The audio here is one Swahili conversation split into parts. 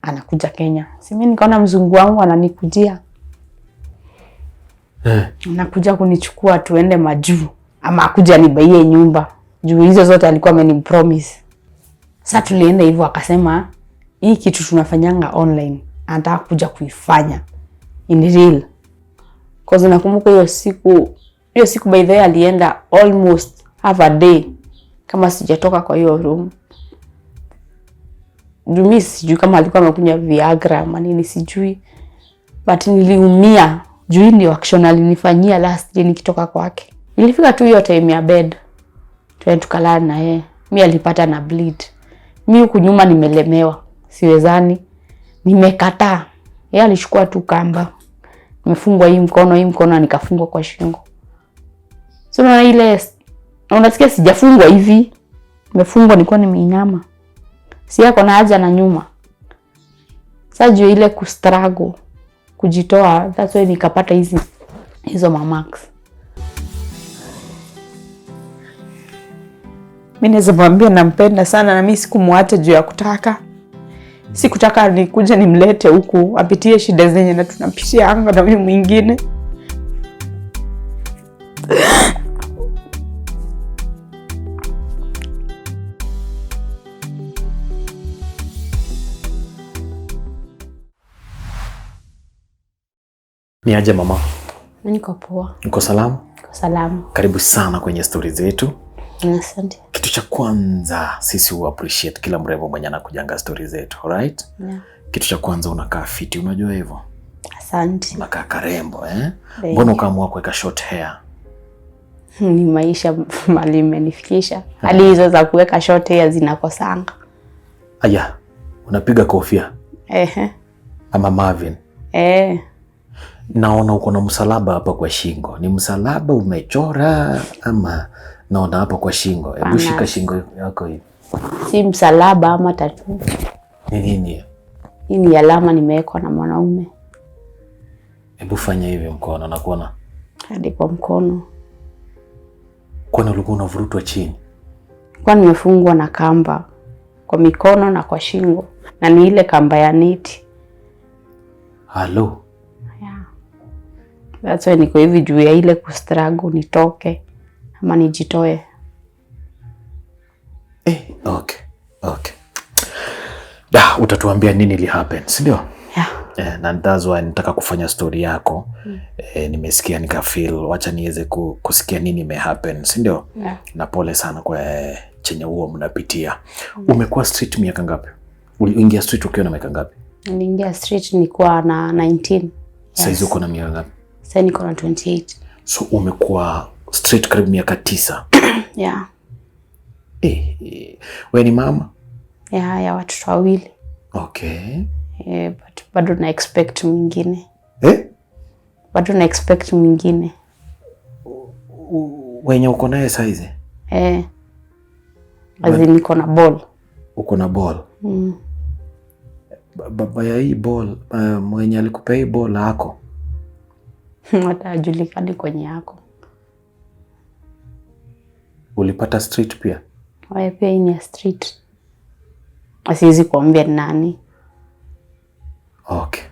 anakuja Kenya. Mimi nikaona mzungu wangu ananikujia. Anakuja kunichukua tuende majuu ama akuja anibaie nyumba. Juu hizo zote alikuwa amenipromise. Sasa tulienda hivyo akasema hii kitu tunafanyanga online anataka kuja kuifanya in real. Cause nakumbuka hiyo siku by the way alienda almost half a day kama sijatoka kwa hiyo room. Mimi sijui kama alikuwa amekunywa Viagra ama nini sijui. But niliumia. Juu ndio action alinifanyia last day nikitoka kwake. Nilifika tu hiyo time ya bed. Tukalala na yeye. Mimi alipata na bleed. Mimi huku nyuma nimelemewa. Siwezani. Nimekataa. Yeye alichukua tu kamba. Nimefungwa hii mkono nikafungwa kwa shingo. So na ile unasikia sijafungwa hivi. Nimefungwa nilikuwa nimeinama. Si yako na haja na nyuma. Sasa juu ile kustruggle kujitoa, that's why nikapata hizo marks. Mimi naweza mwambia nampenda sana na mimi sikumwacha juu ya kutaka. Sikutaka nikuje nimlete huku apitie shida zenye na tunapitia anga na mimi mwingine. Ni aje mama? Niko poa. Uko salama? Niko salama. Karibu sana kwenye story zetu. Asante. Kitu cha kwanza sisi appreciate kila mrembo mwenye anakujanga story zetu, alright? Yeah. Kitu cha kwanza unakaa fiti, unajua hivyo? Asante. Unakaa karembo, Mbona ukaamua kuweka short hair? Ni maisha mali imenifikisha. Hadi hizo za kuweka short hair zinakosanga. Aya, unapiga kofia? Ama Marvin? Naona uko na msalaba hapa kwa shingo. Ni msalaba umechora ama naona hapa kwa shingo? Hebu shika shingo yako hivi. Si msalaba ama tattoo. Ni nini? Hii ni alama nimewekwa na mwanaume. Hebu fanya hivi mkono na kuona. Hadi kwa mkono. Kwani ulikuwa unavurutwa chini? Kwa nimefungwa na kamba kwa mikono na kwa shingo. Na ni ile kamba ya neti. Halo. That's why niko hivi juu ya ile kustruggle nitoke ama nijitoe. Okay. Utatuambia nini li happen, si ndio? Yeah. Na that's why nataka kufanya story yako. Nimesikia nikafeel wacha niweze kusikia nini ime happen, si ndio? Yeah. Na pole sana kwa chenye huo mnapitia. Umekuwa street miaka ngapi? Uliingia street ukiwa na miaka ngapi? Niliingia street nilikuwa na 19. Sasa uko na miaka ngapi? Sasa niko na 28. So umekuwa street karibu miaka 9. Yeah. Wewe ni mama? Yeah, ya watoto wawili. Okay. But bado na expect mwingine. Bado na expect mwingine. Wenye uko naye saizi? Azi niko na ball. Uko na ball? Baba ya hii ball, mwenye alikupea hii ball yako? Hata hajulikani kwenye yako. Ulipata street pia? Wewe pia ni ya street. Asiwezi kuambia nani. Okay.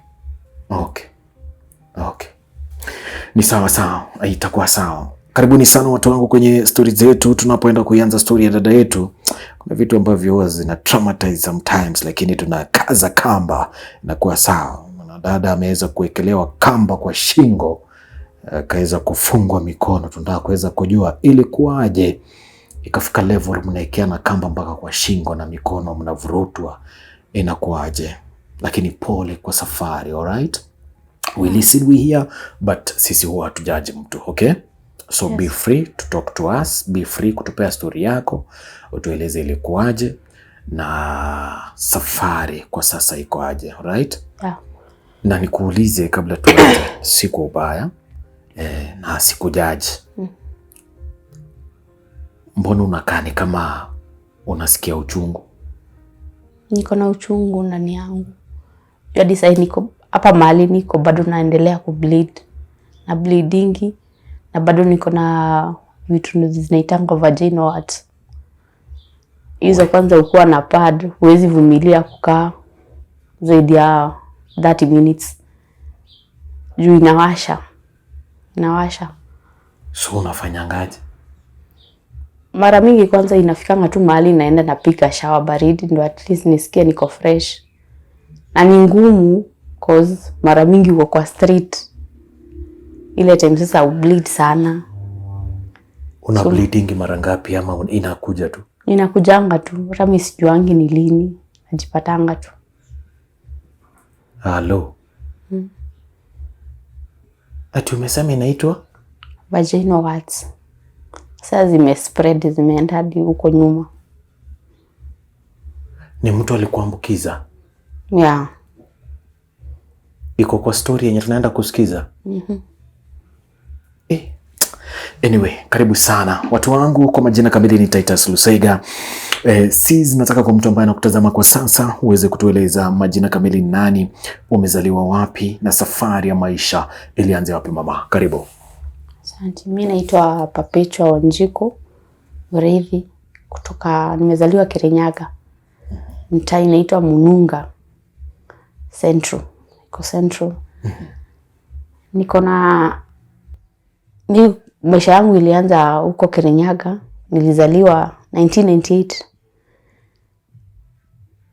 Ni sawa. Itakuwa sawa. Karibuni sana watu wangu kwenye story zetu. Tunapoenda kuanza story ya dada yetu, kuna vitu ambavyo huwa zina traumatize sometimes, lakini tunakaza kamba inakuwa sawa. Dada ameweza kuwekelewa kamba kwa shingo, kaweza kufungwa mikono. Tunataka kuweza kujua ilikuwaje ikafika level mnaekeana kamba mpaka kwa shingo na mikono mnavurutwa, inakuwaje? Lakini pole kwa safari, alright? We listen, we hear, but sisi huwa hatujaji mtu, okay? So yes. Be free to talk to us, be free kutupea story yako, utueleze ilikuwaje na safari kwa sasa iko aje, alright? Yeah. Na nikuulize kabla tuanze, siku ubaya na sikujaji. Mbona unakaa ni kama unasikia uchungu? Niko na uchungu ndani yangu. Hadi sasa niko hapa mahali niko bado naendelea kubleed. Na bleedingi na bado niko na vitu zinaitangwa vaginal warts. Hizo kwanza ukuwa na pad, huwezi vumilia kukaa. zaidi ya 30 minutes. Juu inawasha. So unafanyangaje? Mara mingi kwanza inafikanga tu mahali naenda napika shower baridi ndio at least nisikie niko fresh. Na ni ngumu cause mara mingi uko kwa street. Ile time sasa ubleed sana. Una bleeding mara ngapi ama inakuja tu? Inakujanga tu. Hata mimi sijuangi ni lini. Najipatanga tu. Hello. Ati umesema inaitwa vaginal warts. Sasa zimespread, zimeenda hadi huko nyuma. Ni mtu alikuambukiza? Yeah. Iko kwa story yenye tunaenda kusikiza? Anyway, karibu sana watu wangu. Kwa majina kamili ni Titus Lusega. Sisi nataka kwa mtu ambaye anakutazama kwa sasa uweze kutueleza majina kamili nani, umezaliwa wapi na safari ya maisha ilianza wapi mama? Karibu. Asante. Mimi naitwa Perpetua Wanjiku Muriithi nimezaliwa Kirinyaga. Mtaa inaitwa Mununga Central. Iko Central. Niko na maisha yangu ilianza huko Kirinyaga. Nilizaliwa 1998.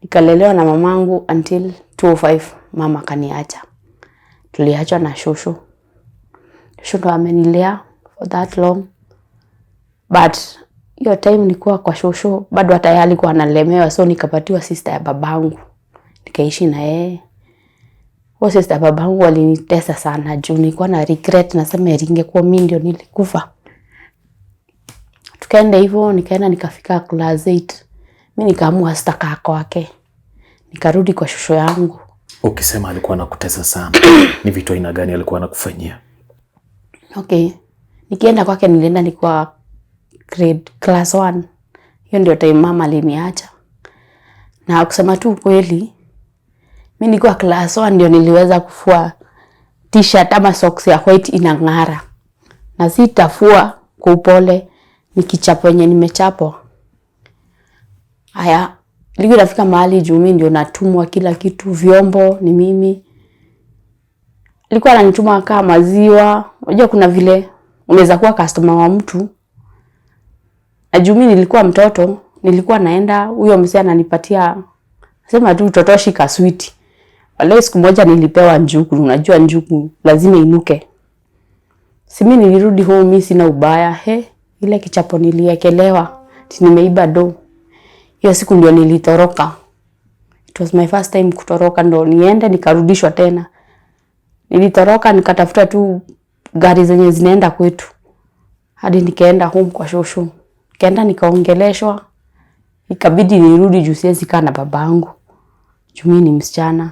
Nikalelewa na mamangu until 2005 mama kaniacha. Tuliachwa na shosho. Shosho ndo amenilea for that long. But hiyo time nilikuwa kwa shosho bado hata yeye alikuwa analemewa, so nikapatiwa sister ya babangu. Nikaishi na yeye. Huyo sister ya babangu alinitesa sana juu nilikuwa na regret, nasema ingekuwa mimi ndio nilikufa. Tukaenda hivyo, nikaenda nikafika class 8. Mimi nikaamua sitaka kwake. Nikarudi kwa shosho yangu. Ukisema alikuwa anakutesa sana, ni vitu aina gani alikuwa anakufanyia? Okay. Nikienda kwake nilienda nilikuwa class 1. Hiyo ndio time mama aliniacha. Na kusema tu kweli, mimi nilikuwa class 1 ndio niliweza kufua t-shirt ama socks ya white inang'ara. Na sitafua kwa upole nikichapo yenye nimechapwa. Haya, nilikuwa nafika mahali juu mimi ndio natumwa kila kitu, vyombo ni mimi. Nilikuwa ananituma kama maziwa. Unajua kuna vile unaweza kuwa customer wa mtu. Na juu mimi nilikuwa mtoto, nilikuwa naenda huyo mzee ananipatia, sema tu totoshi ka sweet. Wale siku moja nilipewa njugu, unajua njugu lazima inuke. Si mimi nilirudi home, mimi sina ubaya. Ile kichapo niliekelewa, nimeiba do. Hiyo siku ndio nilitoroka. It was my first time kutoroka, ndo niende nikarudishwa tena. Nilitoroka nikatafuta tu gari zenye zinaenda kwetu. Hadi nikaenda home kwa shosho. Nikaenda nikaongeleshwa. Ikabidi nirudi juu siwezi kaa na babangu. Juu mimi ni msichana.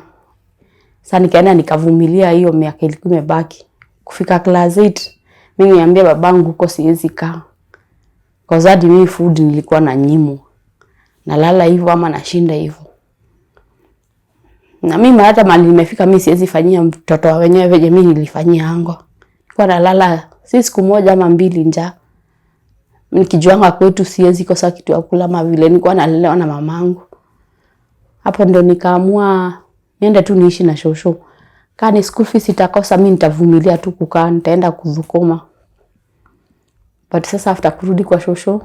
Sasa nikaenda nikavumilia hiyo miaka ilikuwa imebaki. Kufika class 8, mimi niambia babangu huko siwezi kaa. Kwa sababu mimi food nilikuwa na nyimo. Nalala hivyo ama nashinda hivyo. Na mimi hata mali nimefika mimi siwezi fanyia mtoto wa wenyewe venye mimi nilifanyia ango. Nilikuwa nalala siku moja ama 2 njaa. Nikijuanga kwetu siwezi kosa kitu ya kula kama vile nilikuwa nalelewa na mamangu. Hapo ndo nikaamua niende tu niishi na shosho. Kani school fees itakosa mimi nitavumilia tu kukaa, nitaenda kuzukoma. But sasa after kurudi kwa shosho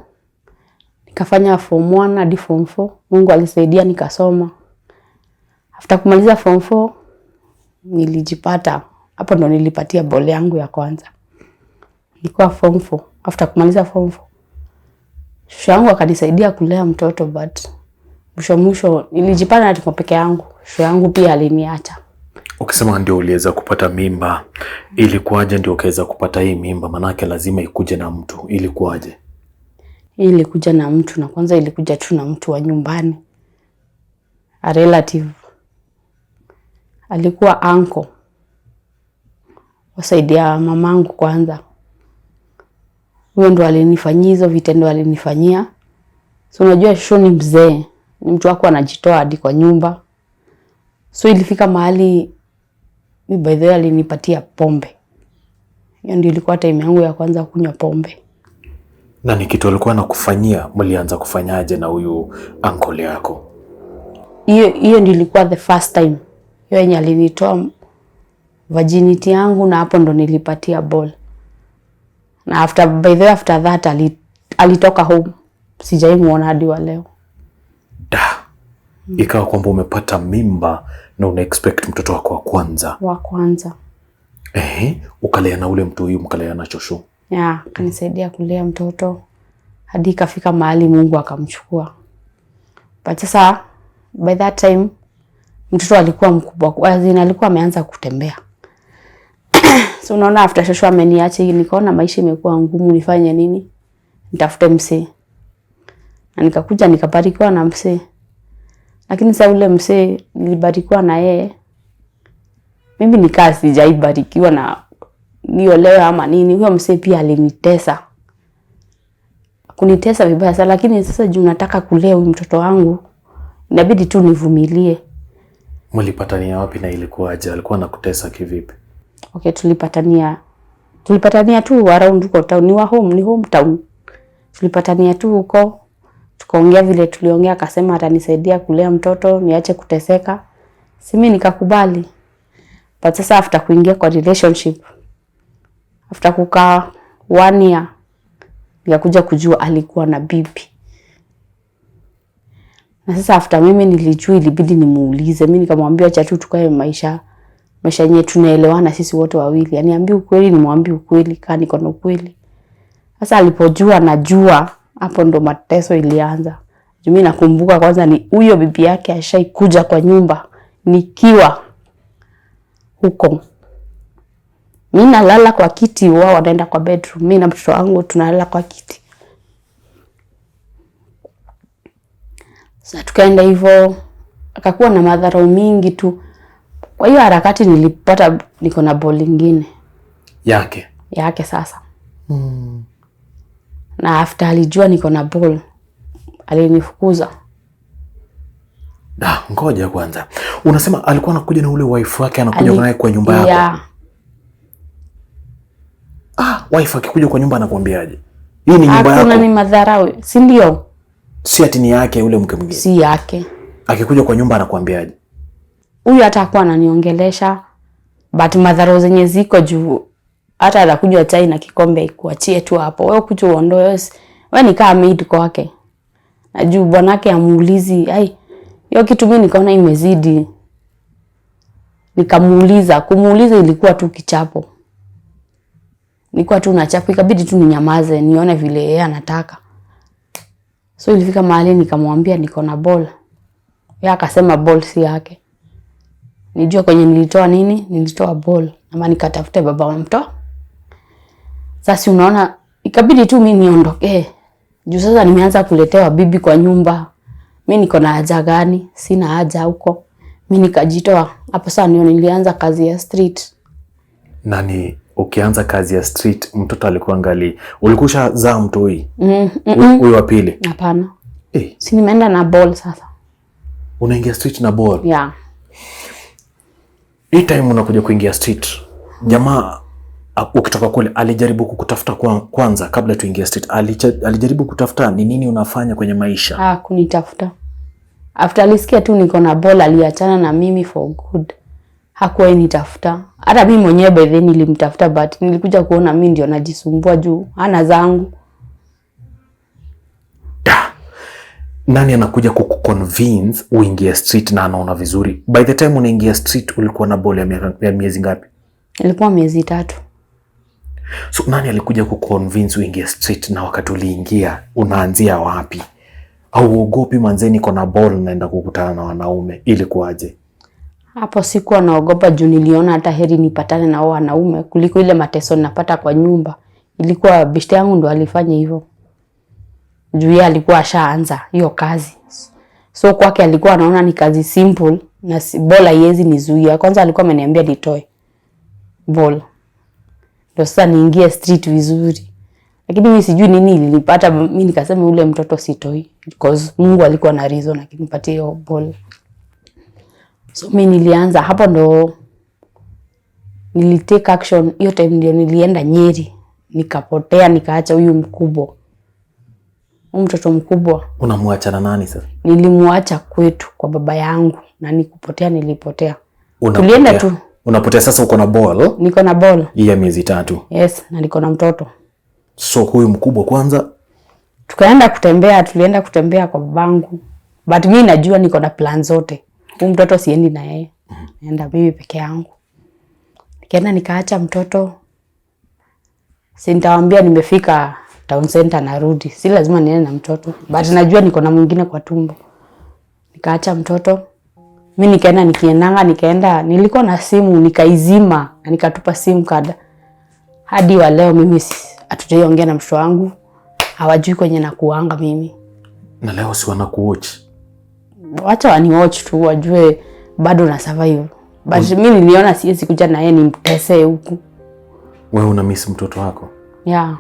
nikafanya form 1 hadi form 4. Mungu alisaidia nikasoma. After kumaliza form 4 nilijipata. Hapo ndo nilipatia bole yangu ya kwanza. Nilikuwa form 4. After kumaliza form 4 shosho yangu akanisaidia kulea mtoto, but mwisho nilijipata na niko peke yangu. Shosho yangu pia aliniacha. Ukisema ndio uliweza kupata mimba, ilikuwaje ndio ukaweza kupata hii mimba? Manake lazima ikuje na mtu. Ilikuwaje? Ilikuja na mtu, na kwanza ilikuja tu na mtu wa nyumbani. A relative. Alikuwa uncle. Wasaidia mamangu kwanza. Huyo ndo alinifanyia hizo vitendo alinifanyia. So unajua shosho ni mzee. Ni mtu wako anajitoa hadi kwa nyumba. So ilifika mahali mimi by the way alinipatia pombe. Hiyo ndio ilikuwa time yangu ya kwanza kunywa pombe. Na ni kitu alikuwa anakufanyia, mlianza kufanyaje na huyu uncle yako? hiyo ndio ilikuwa the first time hiyo yenye alinitoa virginity yangu, na hapo ndo nilipatia ball. Na after that alitoka home, sijaimuona hadi wa leo. Ikawa kwamba umepata mimba na una expect mtoto wako wa kwanza. Ukalea na ule mtu huyu, mkalea na shosho. Kanisaidia kulea mtoto hadi kafika mahali Mungu akamchukua. But sasa by that time mtoto alikuwa mkubwa, alikuwa ameanza kutembea. So unaona after shosho ameniacha, nikaona maisha imekuwa ngumu, nifanye nini? Nitafute msee. Na nikakuja nikabarikiwa na msee. Lakini sasa ule msee nilibarikiwa na yeye, mimi nikaa sijaibarikiwa na niolewe ama nini. Huyo msee pia alinitesa. Kunitesa vibaya sana, lakini sasa juu nataka kulea huyu mtoto wangu, inabidi tu nivumilie. Mlipatania wapi na ilikuwaje? Alikuwa anakutesa kivipi? Okay, tulipatania tu around huko town, ni hometown. Tulipatania tu huko, tukaongea vile tuliongea, akasema atanisaidia kulea mtoto, niache kuteseka. Mimi nikakubali. But sasa after kuingia kwa relationship, after kukaa 1 year, nikakuja kujua alikuwa na bibi. Na sasa after mimi nilijua, ilibidi nimuulize. Mimi nikamwambia acha tu tukae maisha yenyewe tunaelewana sisi wote wawili. Aniambie ukweli, nimwambie ukweli, kama niko na ukweli. Sasa alipojua najua, hapo ndo mateso ilianza. Mimi nakumbuka kwanza ni huyo bibi yake ashaikuja kwa nyumba nikiwa huko. Mimi nalala kwa kiti, wao wanaenda kwa bedroom. Mimi na mtoto wangu tunalala kwa kiti. Sasa tukaenda hivyo, akakuwa na madhara mingi tu. Kwa hiyo harakati nilipata niko na ball nyingine yake sasa. Na after alijua niko na ball, alinifukuza. Ngoja kwanza. Unasema alikuwa anakuja na ule wife wake, anakuja naye kwa nyumba yako? Yeah. Wife akikuja kwa nyumba anakuambiaje? Hii ni nyumba yako. Hakuna, ni madharau, si ndio? Si ati ni yake ule mke mwingine. Si yake. Akikuja kwa nyumba anakuambiaje? Huyu hata hakuwa ananiongelesha, but madharau zenye ziko juu, hata anakuja chai na kikombe ikuachie tu hapo. Wewe kuja uondoe. Wewe nikaa maid kwake. Na juu bwanake amuulizi, hiyo kitu mimi nikaona imezidi. Kumuuliza ilikuwa tu kichapo. Nilikuwa tu nachapo, ikabidi tu ninyamaze nione vile yeye anataka. So ilifika mahali nikamwambia niko na ball. Yeye akasema ball si yake. Nijua kwenye nilitoa nini? Nilitoa ball. Ama nikatafute baba wa mtoto. Sasa unaona, ikabidi tu mimi niondoke. Juu sasa nimeanza kuletewa bibi kwa nyumba. Mimi niko na haja gani? Sina haja huko. Mimi nikajitoa. Hapo sasa nilianza kazi ya street. Nani ukianza kazi ya street, mtoto alikuwa ngali ulikusha zaa mtoi? Huyu wa pili? Hapana. Si nimeenda na ball sasa. Unaingia street na ball? Yeah. Hii time unakuja kuingia street, jamaa ukitoka kule alijaribu kukutafuta kwanza kabla tuingia street? Alijaribu kutafuta ni nini unafanya kwenye maisha? Kunitafuta. After alisikia tu niko na ball, aliachana na mimi for good. Hakuwa nitafuta. Hata mimi mwenyewe by then nilimtafuta, but nilikuja kuona mimi ndio najisumbua juu hana zangu. Nani anakuja kukuconvince uingie street na anaona vizuri? By the time unaingia street ulikuwa na ball ya miezi ngapi? Ilikuwa miezi 3. So nani alikuja kuconvince uingie street, na wakati uliingia unaanzia wapi? Au uogopi manzeni niko na ball naenda kukutana na wanaume? Ilikuwaje? Hapo sikuwa naogopa juu niliona hata heri nipatane na wanaume kuliko ile mateso ninapata kwa nyumba. Ilikuwa beshte yangu ndo alifanya hivyo. Juu yeye alikuwa ashaanza hiyo kazi. So kwake alikuwa anaona ni kazi simple na bola haiwezi nizuia. Kwanza alikuwa ameniambia nitoe ball. Ndio sasa niingie street vizuri. Lakini mimi sijui nini ilinipata, mimi nikasema ule mtoto sitoi because Mungu alikuwa na reason akinipatia hiyo ball. So mimi nilianza hapo, ndo nilitake action. Hiyo time ndio nilienda Nyeri, nikapotea, nikaacha huyu mkubwa. Mtoto mkubwa. Unamwacha na nani sasa? Nilimwacha kwetu kwa baba yangu na nikupotea nilipotea. Tulienda tu. Unapotea sasa uko na ball? Niko na ball. Ya miezi 3. Yes, na niko na mtoto. So huyu mkubwa kwanza tulienda kutembea kwa babangu. But mimi najua niko na plan zote. Huyu mtoto siendi na yeye. Naenda mimi peke yangu. Nikaenda nikaacha mtoto. Nitawaambia nimefika town center narudi. Si lazima niende na mtoto. But najua niko na mwingine kwa tumbo. Nikaacha mtoto. Mimi nikaenda nilikuwa na simu nikaizima na nikatupa simu card. Hadi wa leo mimi hatujaongea na mtoto wangu. Hawajui kwenye nakuanga mimi. Na leo si wanakuwatch. Wacha waniwatch tu wajue bado na survive. But mimi niliona siwezi kuja na yeye nimtese huku. Wewe una miss mtoto wako? Yeah.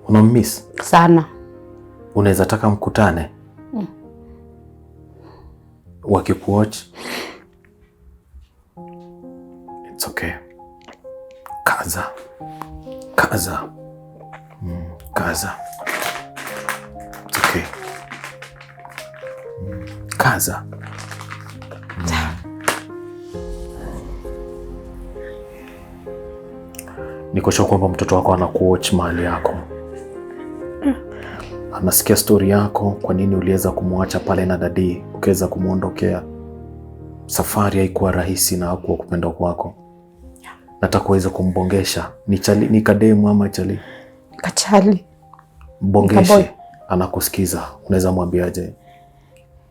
Una miss sana. Unaweza taka mkutane? Wakikuwatch. It's okay. Kaza. Kaza. It's okay. Kaza. Niko sure kwamba mtoto wako anakuwatch mahali yako. Anasikia story yako, kwa nini uliweza kumwacha pale na dadi, ukaweza kumuondokea. Safari haikuwa rahisi na hakuwa kupenda kwako. Nataka uweze kumbongesha. Ni kademu ama chali? Kachali. Mbongeshe. Anakusikiza. Unaweza mwambiaje?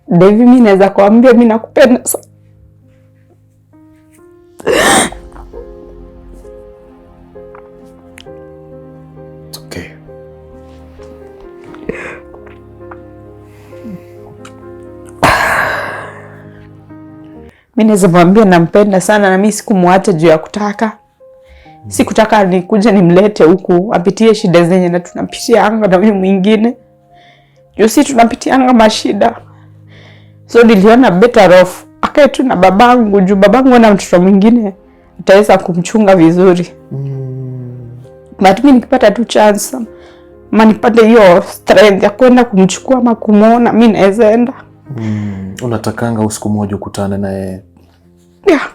David, mimi naweza kuambia mimi nakupenda sana. Okay. Mimi naweza mwambia nampenda sana na mimi sikumwacha juu ya kutaka. Sikutaka nikuje nimlete huku apitie shida zenye na tunapitia anga na mimi mwingine. Juu si tunapitia anga mashida. So niliona better off akae tu na babangu juu babangu na mtoto mwingine ataweza kumchunga vizuri. But mimi nikipata tu chance ama nipate hiyo strength ya kwenda kumchukua ama kumuona, mimi naweza enda. Unatakanga usiku mmoja ukutane na yeye? Yeah.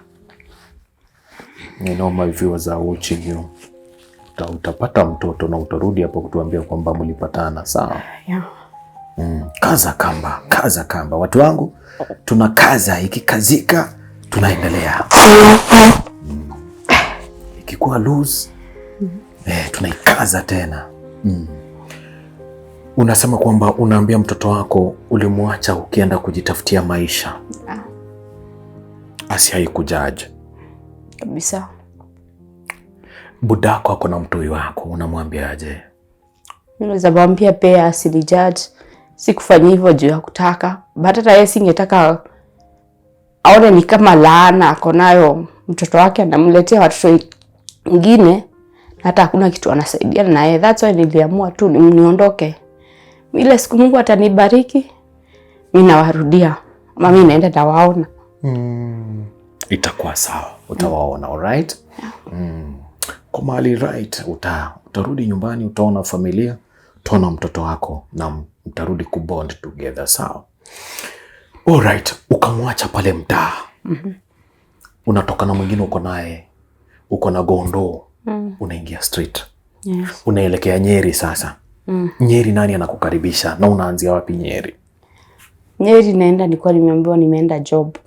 You know my viewers are watching you. Utapata mtoto na utarudi hapo kutuambia kwamba mlipatana, sawa? Yeah. Kaza kamba. Watu wangu, tunakaza, ikikazika tunaendelea. Ikikuwa loose tunaikaza tena. Unasema kwamba unaambia mtoto wako ulimwacha ukienda kujitafutia maisha. Asiai kujaji kabisa. Budako ako na mtoi wako, unamwambia aje? Unaweza mwambia pia asinijaji. Sikufanya hivyo juu ya kutaka. But hata yeye singetaka aone ni kama laana ako nayo mtoto wake anamletea watoto wengine hata hakuna kitu anasaidia na yeye. That's why niliamua tu niondoke. Ile siku Mungu atanibariki mimi nawarudia. Ama mimi naenda nawaona. Itakuwa sawa. Utawaona, alright? Kwa mali right, utarudi nyumbani, utaona familia, utaona mtoto wako na mtarudi kubond together, sawa? Alright, ukamwacha pale mtaa. Unatoka na mwingine uko naye, uko na gondo, unaingia street. Yes. Unaelekea Nyeri sasa. Nyeri nani anakukaribisha na unaanzia wapi Nyeri? Nyeri naenda, nilikuwa nimeambiwa nimeenda job.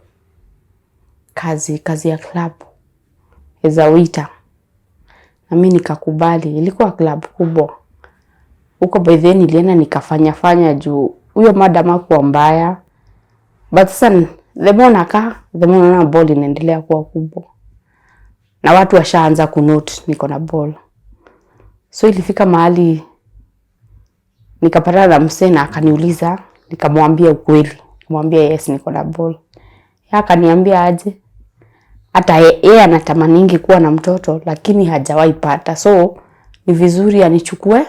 Kazi ya club. Eza waiter. Na mimi nikakubali. Ilikuwa club kubwa. Huko by then nilienda nikafanya juu huyo madam hakuwa mbaya. But sasa the more na ball inaendelea kuwa kubwa. Na watu washaanza kunote niko na ball. So ilifika mahali nikapata na msee na akaniuliza, nikamwambia ukweli. Nikamwambia yes niko na ball. Yeye akaniambia aje hata yeye anatamaningi kuwa na mtoto lakini hajawahi pata. So ni vizuri anichukue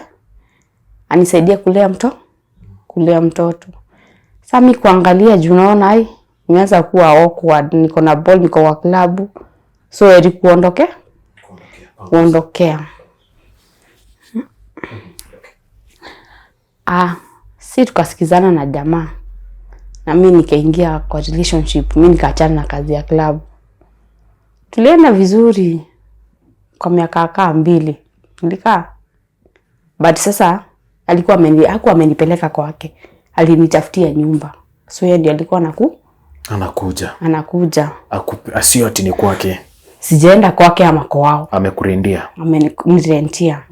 anisaidie kulea mtoto. Sasa mimi kuangalia juu naona imeanza kuwa awkward, niko na ball, niko wa klabu. So eri kuondokea. Si tukasikizana na jamaa. Na mimi nikaingia kwa relationship, mimi nikaachana na kazi ya club. Tulienda vizuri kwa miaka 2 nilikaa. But sasa hakuwa amenipeleka kwake. Alinitafutia nyumba. So yeye ndiye alikuwa anakuja. Asio ati ni kwake. Sijaenda kwake ama kwao. Amekurendia. Amenirentia.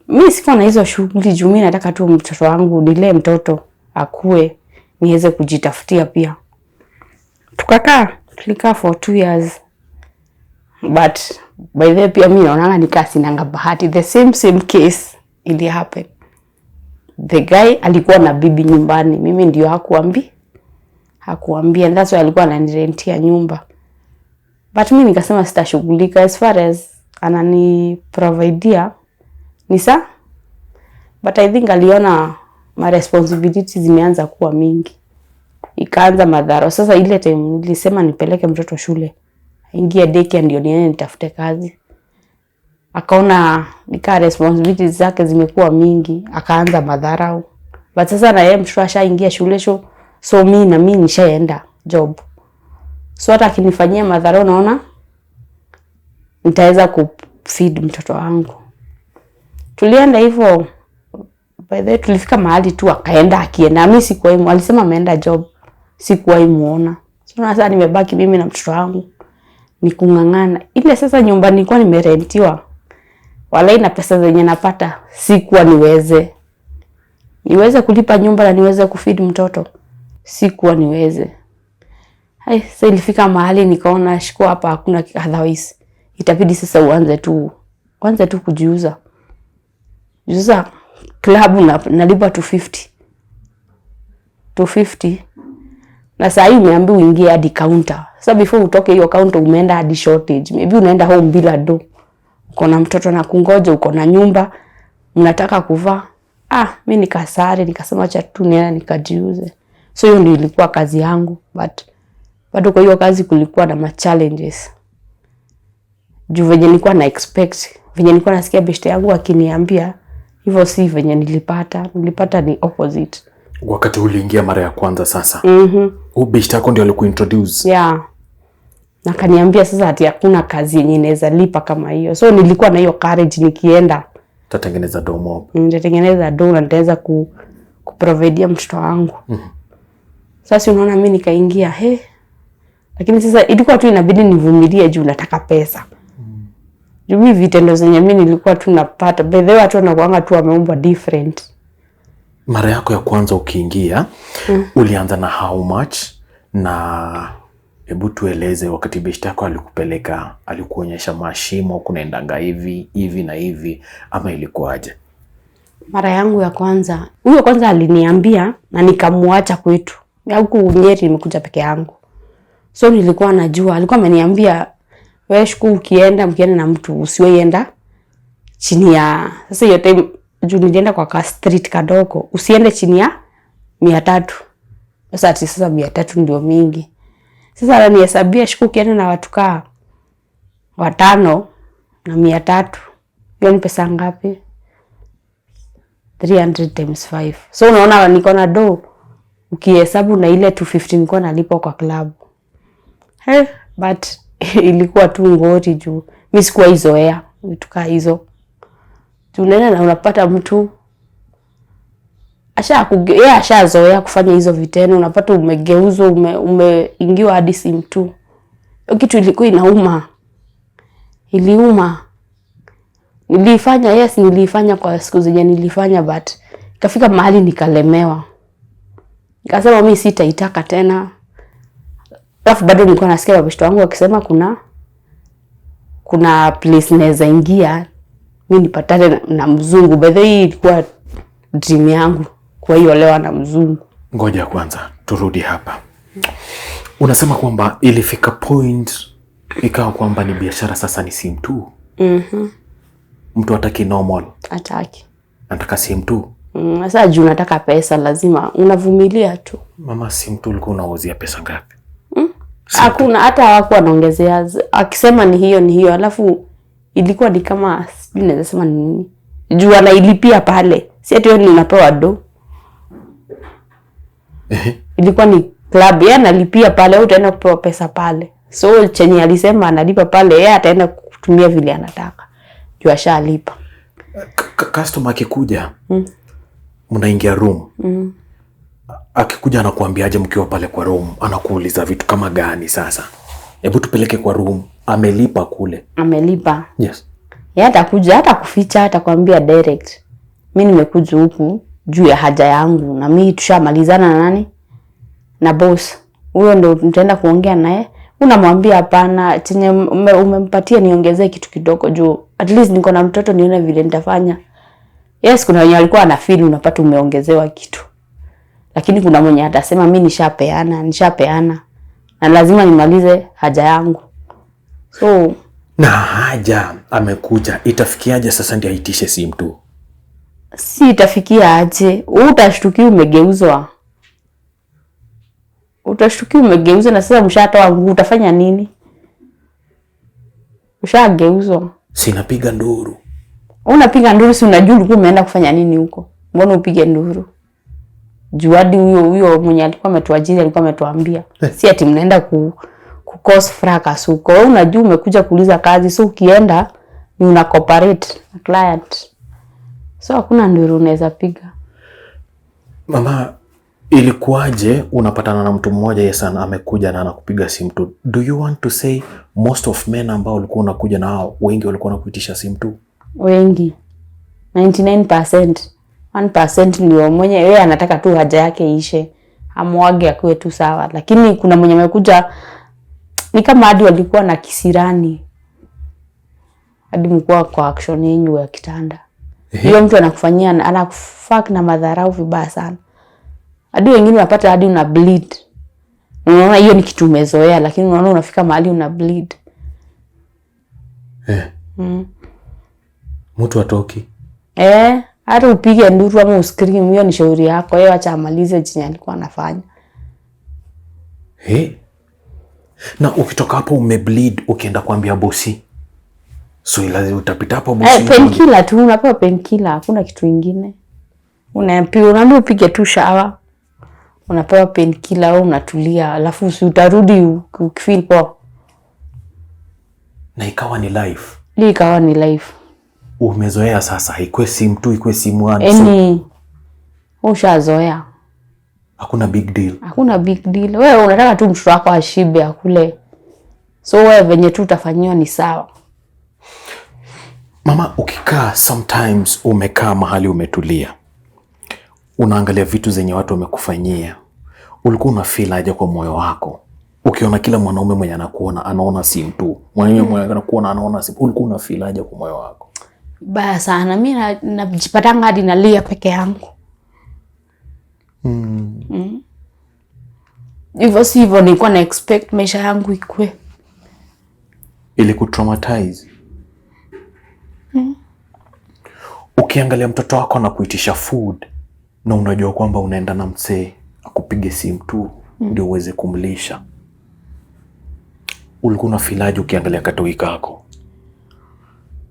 Mimi sikuwa na hizo shughuli juu mimi nataka tu mtoto wangu nilee mtoto akue niweze kujitafutia pia. Tulikaa for 2 years. But by the way pia mimi naona nikaa sinanga bahati. The same case ili happen. The guy alikuwa na bibi nyumbani. Mimi ndio hakuambia. That's why alikuwa ananirentia nyumba. But mimi nikasema sitashughulika as far as anani providea nisa. But I think aliona my responsibilities zimeanza kuwa mingi. Ikaanza madhara. Sasa ile time nilisema nipeleke mtoto shule. Ingia daycare ndio niende nitafute kazi. Akaona nika responsibilities zake zimekuwa mingi, akaanza madharau. But sasa na yeye mtoto ashaingia shule so mimi nishaenda job. So hata akinifanyia madharau naona nitaweza kufeed mtoto wangu. Tulienda hivyo. By the way tulifika mahali tu akienda. Mimi sikuwa alisema ameenda job. Sikuwa muona. So sasa nimebaki mimi na mtoto wangu. Nikungangana. Ile sasa nyumba nilikuwa nimerentiwa. Walai na pesa zenye napata sikuwa niweze kulipa nyumba na niweze kufeed mtoto. Sikuwa niweze. Sasa ilifika mahali nikaona shiko hapa hakuna otherwise. Itabidi sasa uanze tu kujiuza. Juza club nalipa 250. Na saa hii umeambiwa uingie hadi counter. Sasa before utoke hiyo counter umeenda hadi shortage. Maybe unaenda home bila do. Uko na mtoto na kungoja, uko na nyumba, unataka kuvaa. Mimi nikasare, nikasema acha tu nienda nikajiuze. So hiyo ndio ilikuwa kazi yangu, but bado kwa hiyo kazi kulikuwa na challenges. Juu venye nilikuwa na expect, venye nilikuwa nasikia beshte yangu akiniambia, hivyo si venye nilipata ni opposite. Wakati uliingia mara ya kwanza sasa. Beshte yako ndio alikuintroduce. Yeah. Na kaniambia sasa ati hakuna kazi yenye inaweza lipa kama hiyo. So nilikuwa na hiyo courage nikienda. Tatengeneza do mob. Nitatengeneza do na nitaweza kuprovidea mtoto wangu. Sasa unaona mimi nikaingia lakini sasa ilikuwa tu inabidi nivumilie juu nataka pesa. Juu mimi vitendo zenye mimi nilikuwa tu napata. By the way watu wanakuanga tu wameumbwa different. Mara yako ya kwanza ukiingia ulianza na how much na hebu tueleze wakati beshte yako alikupeleka, alikuonyesha mashimo kunaendanga hivi na hivi ama ilikuwaje? Mara yangu ya kwanza, huyo kwanza aliniambia na nikamuacha kwetu. Huku Nyeri nimekuja peke yangu. So nilikuwa najua, alikuwa ameniambia wewe mkienda na mtu usiweenda chini ya, sasa hiyo time juu nilienda kwa ka street kadogo, usiende chini ya 300. Sasa 300 ndio mingi. Sasa ananihesabia ukienda na watu 5 na 300. Hiyo ni pesa ngapi? 300 times 5. So unaona niko na do ukihesabu na ile 250 nilikuwa nalipa kwa club. But ilikuwa tu ngori juu mimi sikuwa izoea vitu kama hizo. Tunaenda na unapata mtu ashazoea kufanya hizo vitendo, unapata umegeuzwa, umeingiwa hadi sim tu. Hiyo kitu ilikuwa iliuma. Nilifanya kwa siku zenye nilifanya, but ikafika mahali nikalemewa. Nikasema mimi sitaitaka tena. Alafu bado nilikuwa nasikia wabeshte wangu wakisema kuna place naweza ingia mimi nipatane na mzungu. By the way ilikuwa dream yangu kwa hiyo leo na mzungu. Ngoja kwanza turudi hapa. Unasema kwamba ilifika point ikawa kwamba ni biashara sasa ni sim tu. Mtu hataki normal. Hataki. Anataka sim tu. Sasa juu nataka pesa lazima unavumilia tu. Mama, sim tu ulikuwa unauzia pesa ngapi? Hakuna, hata hawakuwa wanaongezea. Akisema ni hiyo alafu ilikuwa ni kama naweza sema nini? Juu anailipia pale. Si ati wewe unapewa do. Ilikuwa ni club, yeye analipia pale, utaenda kupewa pesa pale. So chenye alisema analipa pale, yeye ataenda kutumia vile anataka. Juu ashalipa. Customer akikuja, mnaingia room. Akikuja anakuambiaje mkiwa pale kwa room? Anakuuliza vitu kama gani sasa? Hebu tupeleke kwa room. Amelipa kule. Amelipa. Yes. Yeye atakuja, hata kuficha, hata kuambia direct. Mimi nimekuja huku juu ya haja yangu na mimi tushamalizana na nani? Na boss. Huyo ndo nitaenda kuongea naye. Unamwambia hapana, chenye umempatia niongezee kitu kidogo juu at least niko na mtoto nione vile nitafanya. Yes, kuna wenye alikuwa anafeel unapata umeongezewa kitu. Lakini kuna mwenye atasema mimi nishapeana na lazima nimalize haja yangu. So na haja amekuja, itafikiaje sasa ndio aitishe simu tu? Si itafikia aje? Utashtukia umegeuzwa. Utashtukia umegeuzwa na sasa mshatoa nguo, utafanya nini? Ushageuzwa. Sinapiga nduru. Unapiga nduru, si unajua ulikuwa umeenda kufanya nini huko? Mbona upige nduru? Juadi huyo mwenye alikuwa ametuajiri alikuwa ametuambia. Si ati mnaenda cause fracas huko. Unajua umekuja kuuliza kazi, so ukienda ni una cooperate na client. So hakuna nduru unaweza piga. Mama, ilikuwaje unapatana na mtu mmoja yeye sana amekuja na anakupiga simu tu? Do you want to say most of men ambao walikuwa unakuja na hao wengi walikuwa wanakuitisha simu tu? Wengi. 99%. 1% ndio mwenye yeye anataka tu haja yake ishe. Amwage akiwe tu sawa. Lakini kuna mwenye amekuja ni kama hadi walikuwa na kisirani. Hadi mkuu kwa action yenu ya kitanda. Hiyo mtu anakufanyia anakufuck na madharau vibaya sana. Hadi wengine unapata hadi una bleed. Unaona hiyo ni kitu umezoea, lakini unaona unafika mahali una bleed. Mtu atoki. Hata upige nduru ama uscream, hiyo ni shauri yako. Yeye acha amalize chenye alikuwa anafanya. Na ukitoka hapo umebleed ukienda kuambia bosi. So lazima utapita hapo bosi. Painkiller tu, unapewa painkiller, hakuna kitu kingine. Unaambiwa upige tu shower. Unapewa painkiller au unatulia, alafu utarudi ukifeel poa. Na ikawa ni life. Ikawa ni life. Umezoea sasa, haikuwe simu tu, ikuwe simu ani. Ushazoea. Hakuna big deal. Hakuna big deal. Wewe unataka tu mtoto wako ashibe akule. So wewe venye tu utafanyiwa ni sawa. Mama, ukikaa sometimes umekaa mahali umetulia. Unaangalia vitu zenye watu wamekufanyia. Ulikuwa una feel aje kwa moyo wako? Ukiona kila mwanaume mwenye anakuona anaona simu tu. Mwenye anakuona anaona simu. Ulikuwa una feel aje kwa moyo wako? Baya sana. Mimi najipatanga hadi nalia peke yangu. Hivyo sivyo nilikuwa na expect maisha yangu ikue. Ilikutraumatize? Ukiangalia mtoto wako anakuitisha food na unajua kwamba unaenda na mzee akupige simu tu ndio uweze kumlisha. Ulikuwa una feel aje ukiangalia katoi kako?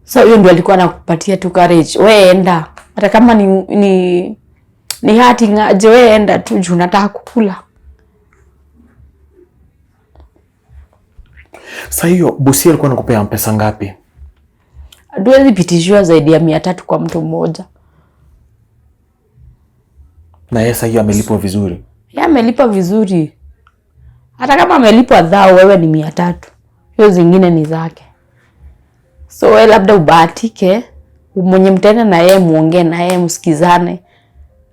So hiyo ndio alikuwa anakupatia tu courage. Wewe enda. Hata kama ni hati ngaje, wewe enda tu juu unataka kukula. Sasa hiyo bosi alikuwa anakupea pesa ngapi? Hatuwezi pitishwa zaidi ya 300 kwa mtu mmoja. Na yeye sasa hiyo amelipwa vizuri? Yeye amelipwa vizuri. Hata kama amelipwa dhao, wewe ni 300. Hiyo zingine ni zake. So wewe labda ubahatike, mwenye mtenda na yeye muongee na yeye msikizane.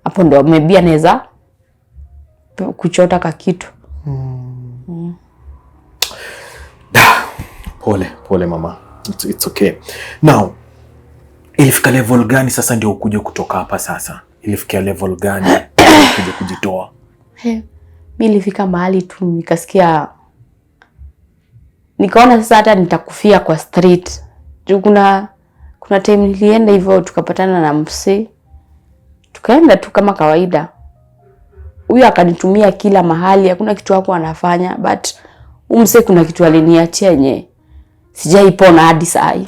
Hapo ndo maybe anaweza kuchota ka kitu. Pole mama. It's okay. Now, ilifika level gani sasa ndio ukuje kutoka hapa sasa? Ilifikia level gani ukuje kujitoa? Mimi nilifika mahali tu nikasikia, nikaona sasa hata nitakufia kwa street. Juu kuna time nilienda hivyo tukapatana na msee. Tukaenda tu kama kawaida. Huyu akanitumia kila mahali, hakuna kitu hapo anafanya, but msee kuna kitu aliniachia yenye sijaipona hadi saa hii.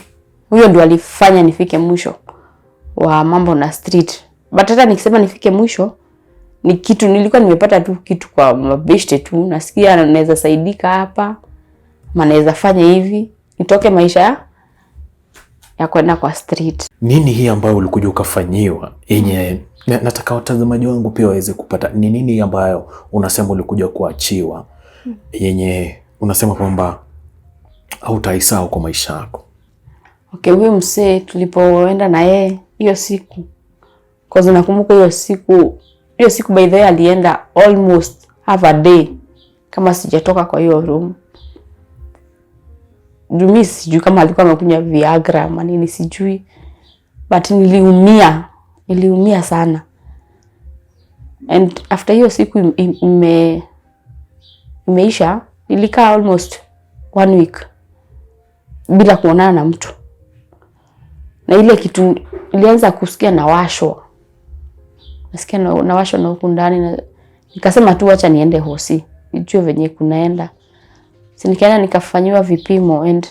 Huyo ndio alifanya nifike mwisho wa mambo na street. But hata nikisema nifike mwisho, ni kitu nilikuwa nimepata tu kitu kwa mabeshte tu, nasikia naweza saidika hapa, ama naweza fanya hivi, nitoke maisha ya kwenda kwa street. Nini hii ambayo ulikuja ukafanyiwa yenye nataka watazamaji wangu pia waweze kupata, ni nini ambayo unasema ulikuja kuachiwa yenye unasema kwamba hautaisahau kwa maisha yako? Okay, huyu msee tulipoenda na yeye hiyo siku, kwa sababu nakumbuka hiyo siku by the way alienda almost half a day kama sijatoka kwa hiyo room. Mimi sijui kama alikuwa amekunywa Viagra ama nini sijui, but niliumia sana. And after hiyo siku imeisha, nilikaa almost 1 week bila kuonana na mtu. Na ile kitu nilianza kusikia nawashwa. Nasikia nawashwa na huku ndani, na nikasema tu acha niende hosi, nijue venye kunaenda. Si nikaenda nikafanywa vipimo and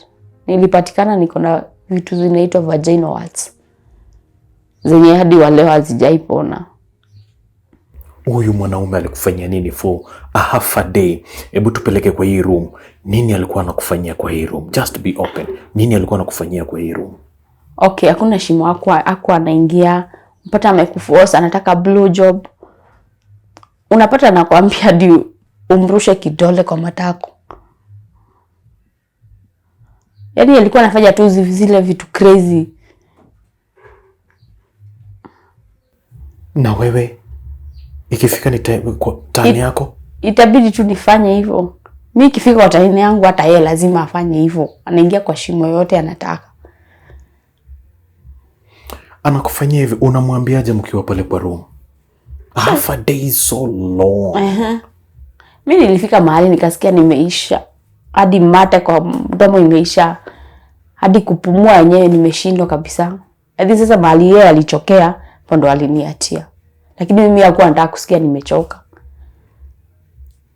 nilipatikana niko na vitu zinaitwa vaginal warts zenye hadi leo hazijaipona. Huyu mwanaume alikufanyia nini for a half a day? Hebu tupeleke kwa hii room. Nini alikuwa anakufanyia kwa hii room? Just be open. Nini alikuwa anakufanyia kwa hii room? Okay, hakuna shimo hakuwa anaingia. Mpata amekuforce anataka blow job. Unapata anakuambia hadi umrushe kidole kwa matako. Yaani alikuwa anafanya tu zile vitu crazy. Na wewe ikifika ni time yako itabidi tu nifanye hivyo. Mimi ikifika kwa time yangu hata yeye lazima afanye hivyo. Anaingia kwa shimo yote anataka. Anakufanyia hivi, unamwambiaje mkiwa pale kwa room? Half a day is so long. Mimi nilifika mahali nikasikia nimeisha. Hadi mate kwa mdomo imeisha. Hadi kupumua yenyewe nimeshindwa kabisa. Hadi sasa mahali yeye alichokea, ndo aliniachia. Lakini mimi hakuwa nataka kusikia nimechoka.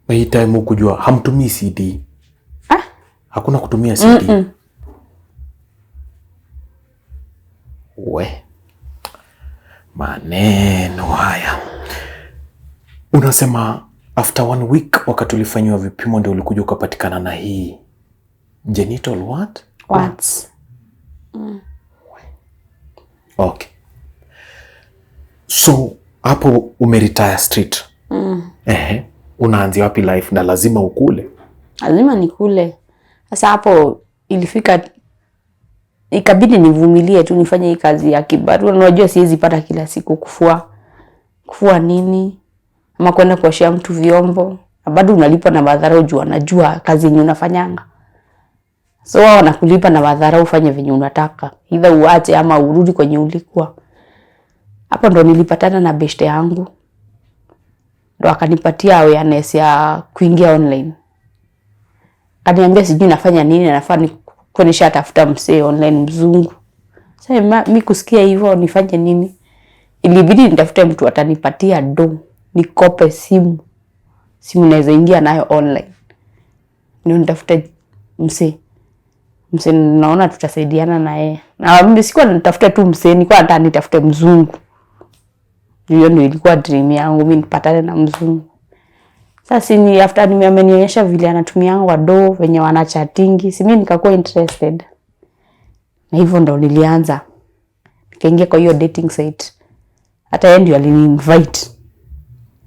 Na hii time ukujua hamtumii CD. Hakuna kutumia CD. We. Maneno haya. Unasema after 1 week wakati ulifanywa vipimo ndio ulikuja ukapatikana na hii genital what? Warts. Okay. So hapo umeretire street. Unaanzia wapi life na lazima ukule? Lazima nikule. Sasa hapo ilifika ikabidi nivumilie tu nifanye hii kazi ya kibarua. Unajua siwezi pata kila siku kufua nini ama kwenda kuoshea mtu vyombo. Bado unalipa na madharau juu anajua kazi yenyewe unafanyanga. So wao wanakulipa na madharau ufanye venye unataka. Either uache ama urudi kwenye ulikuwa. Hapo ndo nilipatana na beshte yangu. Ndo akanipatia awareness ya kuingia online. Akaniambia sijui nafanya nini na nafaa kuonesha tafuta msee online mzungu. Sasa mimi kusikia hivyo nifanye nini? Ilibidi nitafute mtu atanipatia nikope simu. Simu naweza ingia nayo online. Ndio nitafute msee. Msee naona tutasaidiana na yeye. Na mimi sikuwa nitafuta tu msee, nilikuwa nataka nitafute mzungu. Hiyo ndio ilikuwa dream yangu, mimi nipatane na mzungu. Sasa ni after amenionyesha vile anatumia venye wanachatingi, si mimi nikakuwa interested. Na hivyo ndo nilianza. Nikaingia kwa hiyo dating site. Hata yeye ndio alini-invite.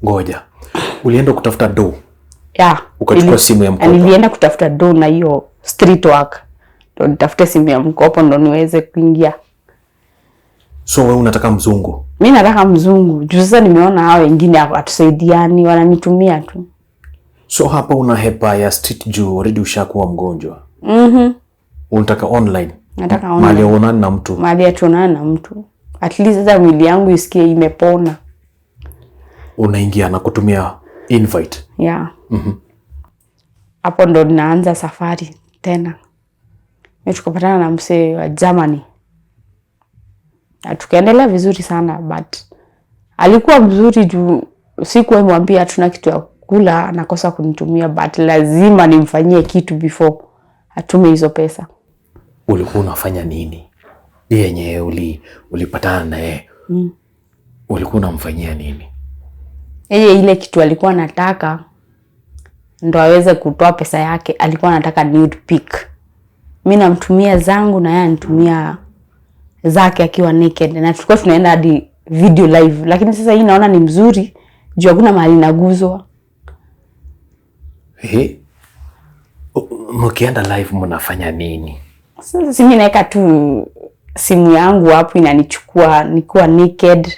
Ngoja. Ulienda kutafuta Yeah. Ukachukua simu ya mkopo. Nilienda kutafuta na hiyo street work. Ndo nitafute simu ya mkopo ndo niweze kuingia. So wewe unataka mzungu? Mimi nataka mzungu. Juu sasa nimeona hao wengine hawatusaidiani, wananitumia tu. So hapa una hepa ya street juu already ushakuwa mgonjwa. Unataka online? Nataka online. Mahali uonane na mtu. Mahali tuonane na mtu. At least sasa mwili yangu isikie imepona. Unaingia na kutumia invite. Yeah. Hapo ndo ninaanza safari tena. Mimi tukapatana na msee wa Germany. Na tukaendelea vizuri sana, but alikuwa mzuri juu sikuwahi mwambia hatuna kitu ya kula, anakosa kunitumia, but lazima nimfanyie kitu before atume hizo pesa. Ulikuwa unafanya nini? Yenye ulipatana naye. Ulikuwa unamfanyia nini? Yeye ile kitu alikuwa anataka ndo aweze kutoa pesa yake, alikuwa anataka nude pic. Mimi namtumia zangu na yeye anitumia zake akiwa naked, na tulikuwa tunaenda hadi video live. Lakini sasa hii naona ni mzuri juu hakuna mahali naguzwa. Mkienda live mnafanya nini? Sasa mimi naweka tu simu yangu hapo inanichukua nikiwa naked.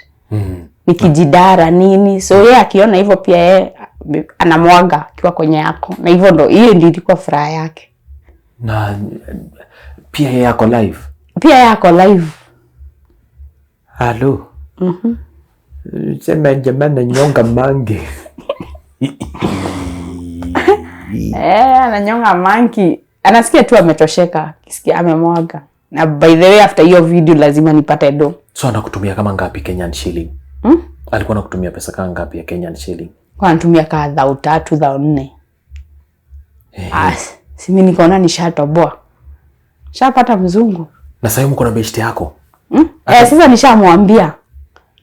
Nikijidara nini. So yeye akiona hivyo pia yeye anamwaga akiwa kwenye yako. Na hivyo ndo hiyo ndio ilikuwa furaha yake. Na pia yeye ako live. Pia yeye ako live. Halo. Sema jamani nyonga mangi. Ananyonga mangi. Anasikia tu ametosheka, kisikia amemwaga. Na by the way after hiyo video lazima nipate do. So anakutumia kama ngapi Kenyan shilling? Alikuwa anakutumia pesa kama ngapi ya Kenyan shilling? Kwa anatumia kama 3,000, 4,000. Si mimi nikaona nishatoboa. Shapata mzungu. Na sasa mko na best yako? Sasa nishamwambia.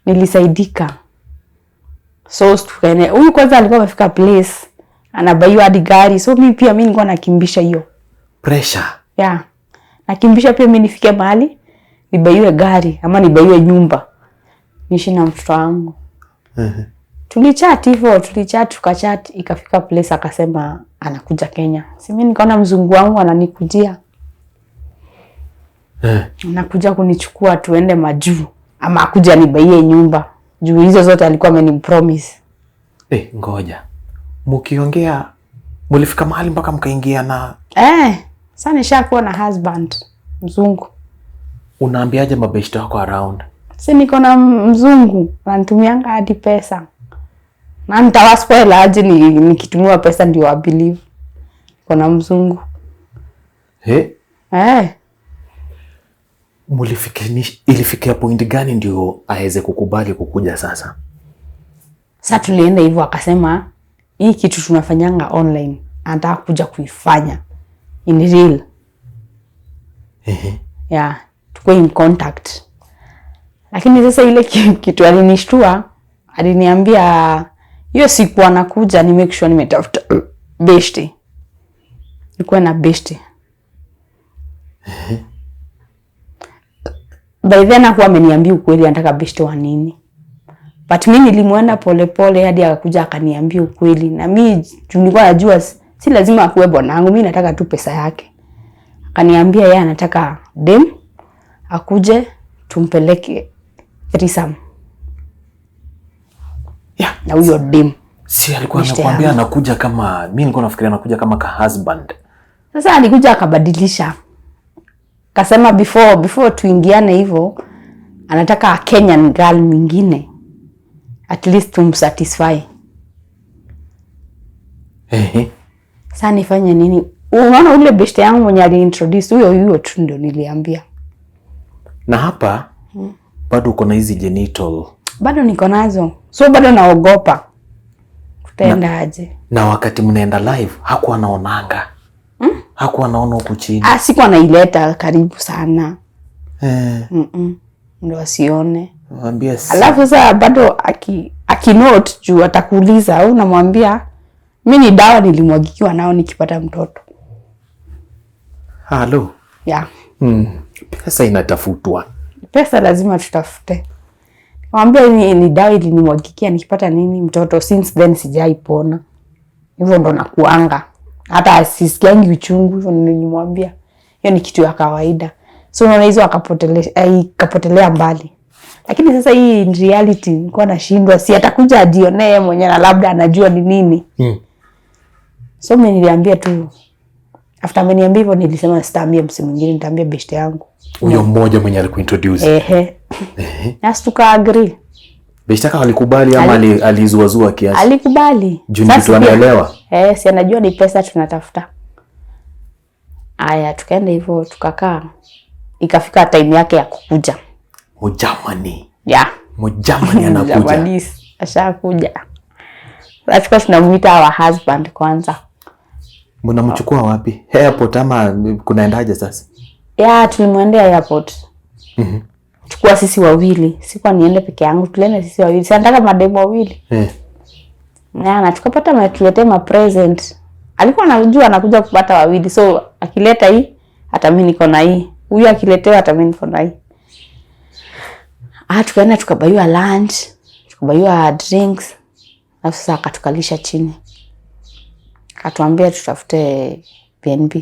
Nilisaidika. So tukene. Huyu kwanza alikuwa amefika place. Anabaiwa hadi gari. So mimi nilikuwa nakimbisha hiyo. Pressure. Yeah. Nakimbisha pia mimi nifike mahali nibaiwe gari ama nibaiwe nyumba. Niishi na mtoto wangu. Tulichat hivyo, tukachat, ikafika place akasema anakuja Kenya. Si mimi nikaona mzungu wangu ananikujia. Anakuja kunichukua tuende majuu ama akuja nibaie nyumba. Juu hizo zote alikuwa amenipromise. Ngoja. Mkiongea mulifika mahali mpaka mkaingia na sasa nishakuwa na husband mzungu. Unaambiaje mabeshte wako around? Si niko na mzungu, anatumianga hadi pesa. Na nitawaspoil aje nikitumiwa pesa ndio I believe. Kuna mzungu. Ilifikia point gani ndio aweze kukubali kukuja sasa? Sasa tulienda hivyo akasema hii kitu tunafanyanga online, anataka kuja kuifanya in real. Tuko in contact. Lakini sasa ile kitu alinishtua, aliniambia hiyo siku anakuja ni make sure nimetafuta beshte. Nilikuwa na beshte. By then hakuwa ameniambia ukweli anataka beshte wa nini. But mimi nilimwenda pole hadi akakuja akaniambia ukweli. Na mimi nilikuwa najua si lazima akuwe bwanangu, mimi nataka tu pesa yake. Akaniambia yeye anataka dem akuje tumpeleke threesome. Na huyo dem. Si alikuwa anakuambia anakuja kama, mimi nilikuwa nafikiria anakuja kama ka husband. Sasa alikuja akabadilisha. Kasema before tuingiane hivyo anataka Kenyan girl mwingine. At least tumsatisfy. Sasa nifanye nini? Unaona ule beshte yangu mwenye aliintroduce huyo tu ndio niliambia. Na hapa bado uko na hizi genital. Bado niko nazo. So bado naogopa. Kutaenda aje. Na wakati mnaenda live hakuwa anaonanga. Hakuwa anaona huko chini. Sikuwa naileta karibu sana. Ndio asione. Mwambie si. Alafu sasa bado akinote juu atakuuliza au namwambia mimi ni dawa nilimwagikiwa nao nikipata mtoto. Halo. Pesa inatafutwa. Pesa lazima tutafute. Mwambie ni dawa ilinimwagikia nikipata nini mtoto, since then sijaipona. Hivyo ndo nakuanga. Hata sisikiangi uchungu, hivyo nilimwambia. Hiyo ni kitu ya kawaida. So unaona hizo akapotelea mbali. Lakini sasa hii in reality nilikuwa nashindwa, si atakuja ajionee mwenyewe na labda anajua ni nini. So mimi niliambia tu, after ameniambia hivyo nilisema sitaambia msimu mwingine, nitaambia beshte yangu. Huyo mmoja mwenye alikuintroduce. Nasi tuka agree. Beshte yako alikubali ama alizuazua kiasi? Alikubali. Sasa anaelewa. Si anajua ni pesa tunatafuta. Aya tukaenda hivyo tukakaa. Ikafika time yake ya kukuja. Mujamani. Mujamani anakuja. Mujamani ashakuja. Sasa tunamuita our husband kwanza. Mnamchukua wapi? Airport ama kunaendaje sasa? Tulimwendea airport. Chukua sisi wawili. Sikuwa niende peke yangu, tulienda sisi wawili. Sasa nataka mademo wawili. Na tukapata ametuletea ma present. Alikuwa anajua anakuja kupata wawili. So akileta hii hata mimi niko na hii. Huyu akiletewa hata mimi niko na hii. Tukaenda tukabaiwa lunch, tukabaiwa drinks. Alafu sasa akatukalisha chini. Akatuambia tutafute BNB.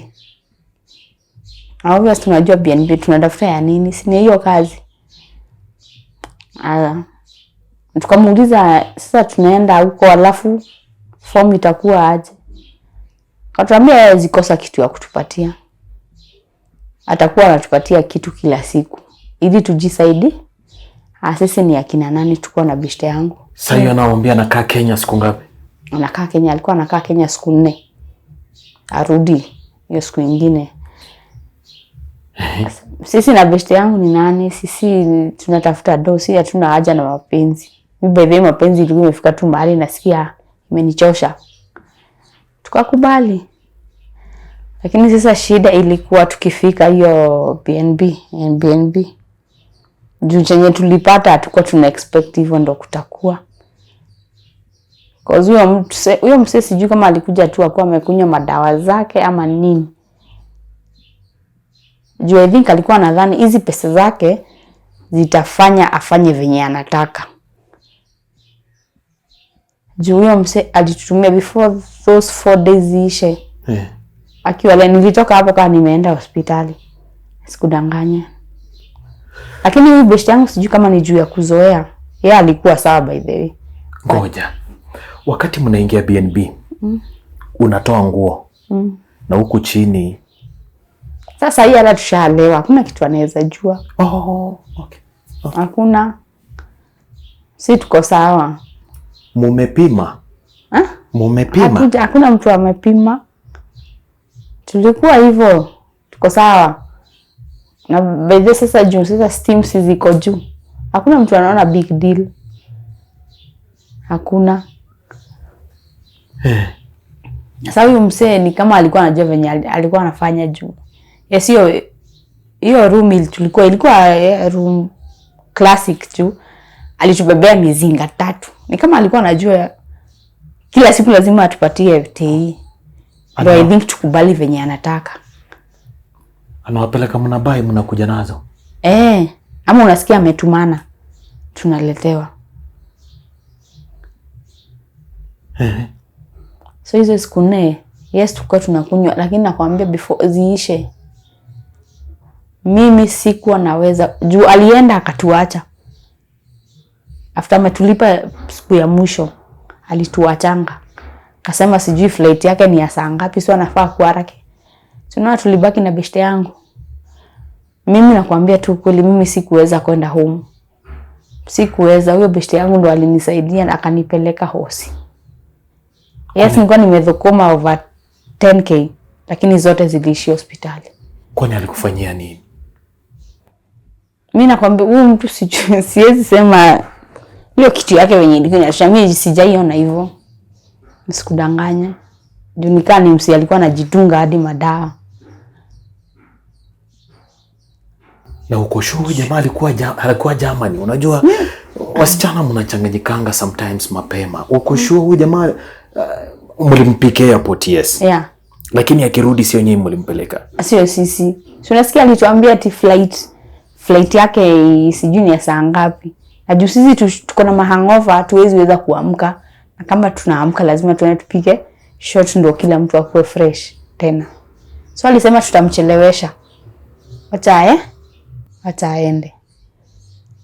Obviously tunajua BNB tunatafuta ya nini? Si ni hiyo kazi. Tukamuuliza sasa tunaenda huko alafu form itakuwa aje? Akatuambia zikosa kitu ya kutupatia. Atakuwa anatupatia kitu kila siku ili tujisaidie. Sisi ni akina nani, tuko na bishte yangu. Sasa hiyo anawaambia anakaa Kenya siku ngapi? Anakaa Kenya, alikuwa anakaa Kenya siku 4. Arudi hiyo siku nyingine. Sisi na bishte yangu ni nani? Sisi tunatafuta dosi, hatuna haja na mapenzi. Mimi by the way mapenzi ilikuwa imefika tu mahali nasikia imenichosha. Tukakubali. Lakini sasa shida ilikuwa tukifika hiyo BNB. Juu chenye tulipata hatukuwa tuna expect hivyo ndo kutakuwa. Kwa huyo mse sijui kama alikuja tu akawa amekunywa madawa zake ama nini. Juu I think alikuwa anadhani hizi pesa zake zitafanya afanye venye anataka. Juu huyo mse alitutumia before those 4 days ziishe. Akiwa nilitoka hapo kama nimeenda hospitali. Sikudanganya. Lakini huyu best yangu sijui kama ni juu ya kuzoea. Yeye alikuwa sawa by the way. Ngoja. Wakati mnaingia BNB, unatoa nguo. Na huku chini. Sasa hii ala tushalewa. Hakuna kitu anaweza jua. Okay. Hakuna. Si tuko sawa. Mumepima? Mumepima? Hakuna mtu amepima. Tulikuwa hivyo. Tuko sawa. Na baadaye sasa juu sasa steam ziko juu. Hakuna mtu anaona big deal. Hakuna. Sasa huyu msee ni kama alikuwa anajua venye alikuwa anafanya juu. Yes, hiyo room ilikuwa room classic juu. Alitubebea mizinga 3. Ni kama alikuwa anajua kila siku lazima atupatie tei. Ndio I think tukubali venye anataka. Anawapeleka mnabai mnakuja nazo. Ama unasikia ametumana. Tunaletewa. So hizo siku 4, yes tulikuwa tunakunywa lakini nakwambia before ziishe. Mimi sikuwa naweza juu alienda akatuacha. After ametulipa siku ya mwisho alituachanga. Akasema sijui flight yake ni ya saa ngapi sio anafaa kuharaki. Tunaona tulibaki na beshte yangu. Mimi nakwambia tu kweli mimi sikuweza kwenda home. Sikuweza, huyo beshte yangu ndo alinisaidia na akanipeleka hosi. Yes, nilikuwa nimedhukuma over 10k lakini zote ziliishi hospitali. Kwani alikufanyia nini? Mimi nakwambia huyu mtu siwezi sema hiyo kitu yake wenye ilikuwa mimi sijaiona hivyo. Nisikudanganya. Juu nikaa ni msi alikuwa anajitunga hadi madawa. Na uko sure jamaa alikuwa Germany. Unajua wasichana mnachanganyikanga sometimes mapema. Uko sure huyu jamaa mlimpikia airport? Yes. Yeah. Lakini akirudi sio nyinyi mlimpeleka. Sio sisi. Tunasikia alituambia ati flight yake sijui ni ya saa ngapi. Na juu sisi tuko na hangover hatuwezi weza kuamka. Na kama tunaamka lazima tuende tupige shot ndio kila mtu akue fresh tena. So alisema tutamchelewesha. Acha aende.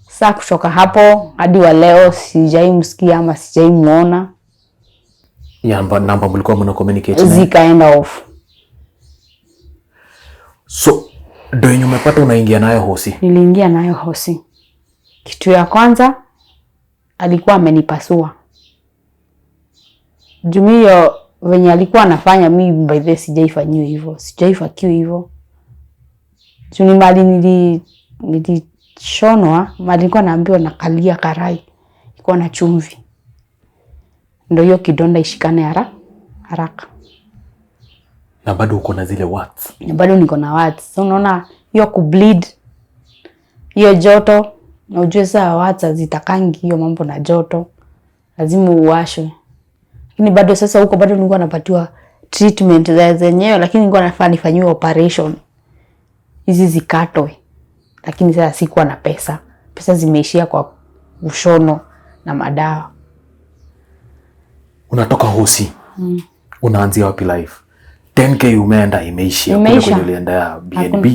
Sasa kutoka hapo hadi wa leo sijaimsikia ama sijaimuona. Namba mlikuwa mna communicate naye? Zikaenda off. So ndio yenye umepata unaingia nayo hosi? Niliingia nayo hosi. Kitu ya kwanza alikuwa amenipasua. Jumio venye alikuwa anafanya mimi by the sijaifanywa hivyo. Sijaifakiwa hivyo. Juni mali nilishonwa, mali nilikuwa naambiwa nakalia karai. Ilikuwa na chumvi. Ndio hiyo kidonda ishikane haraka. Na bado uko na zile warts? Na bado niko na warts. So unaona hiyo kubleed, hiyo joto, na ujue saa warts zitakangi hiyo mambo na joto. Lazima uwashwe. Lakini bado sasa huko bado nilikuwa napatiwa treatment za zenyewe, lakini nilikuwa nafaa nifanyiwe operation hizi zikatwe. Lakini sasa sikuwa na pesa. Pesa zimeishia kwa ushono na madawa. Unatoka hosi. Unaanzia wapi life? 10k umeenda imeishia. Kule kwenye ulienda ya BNB.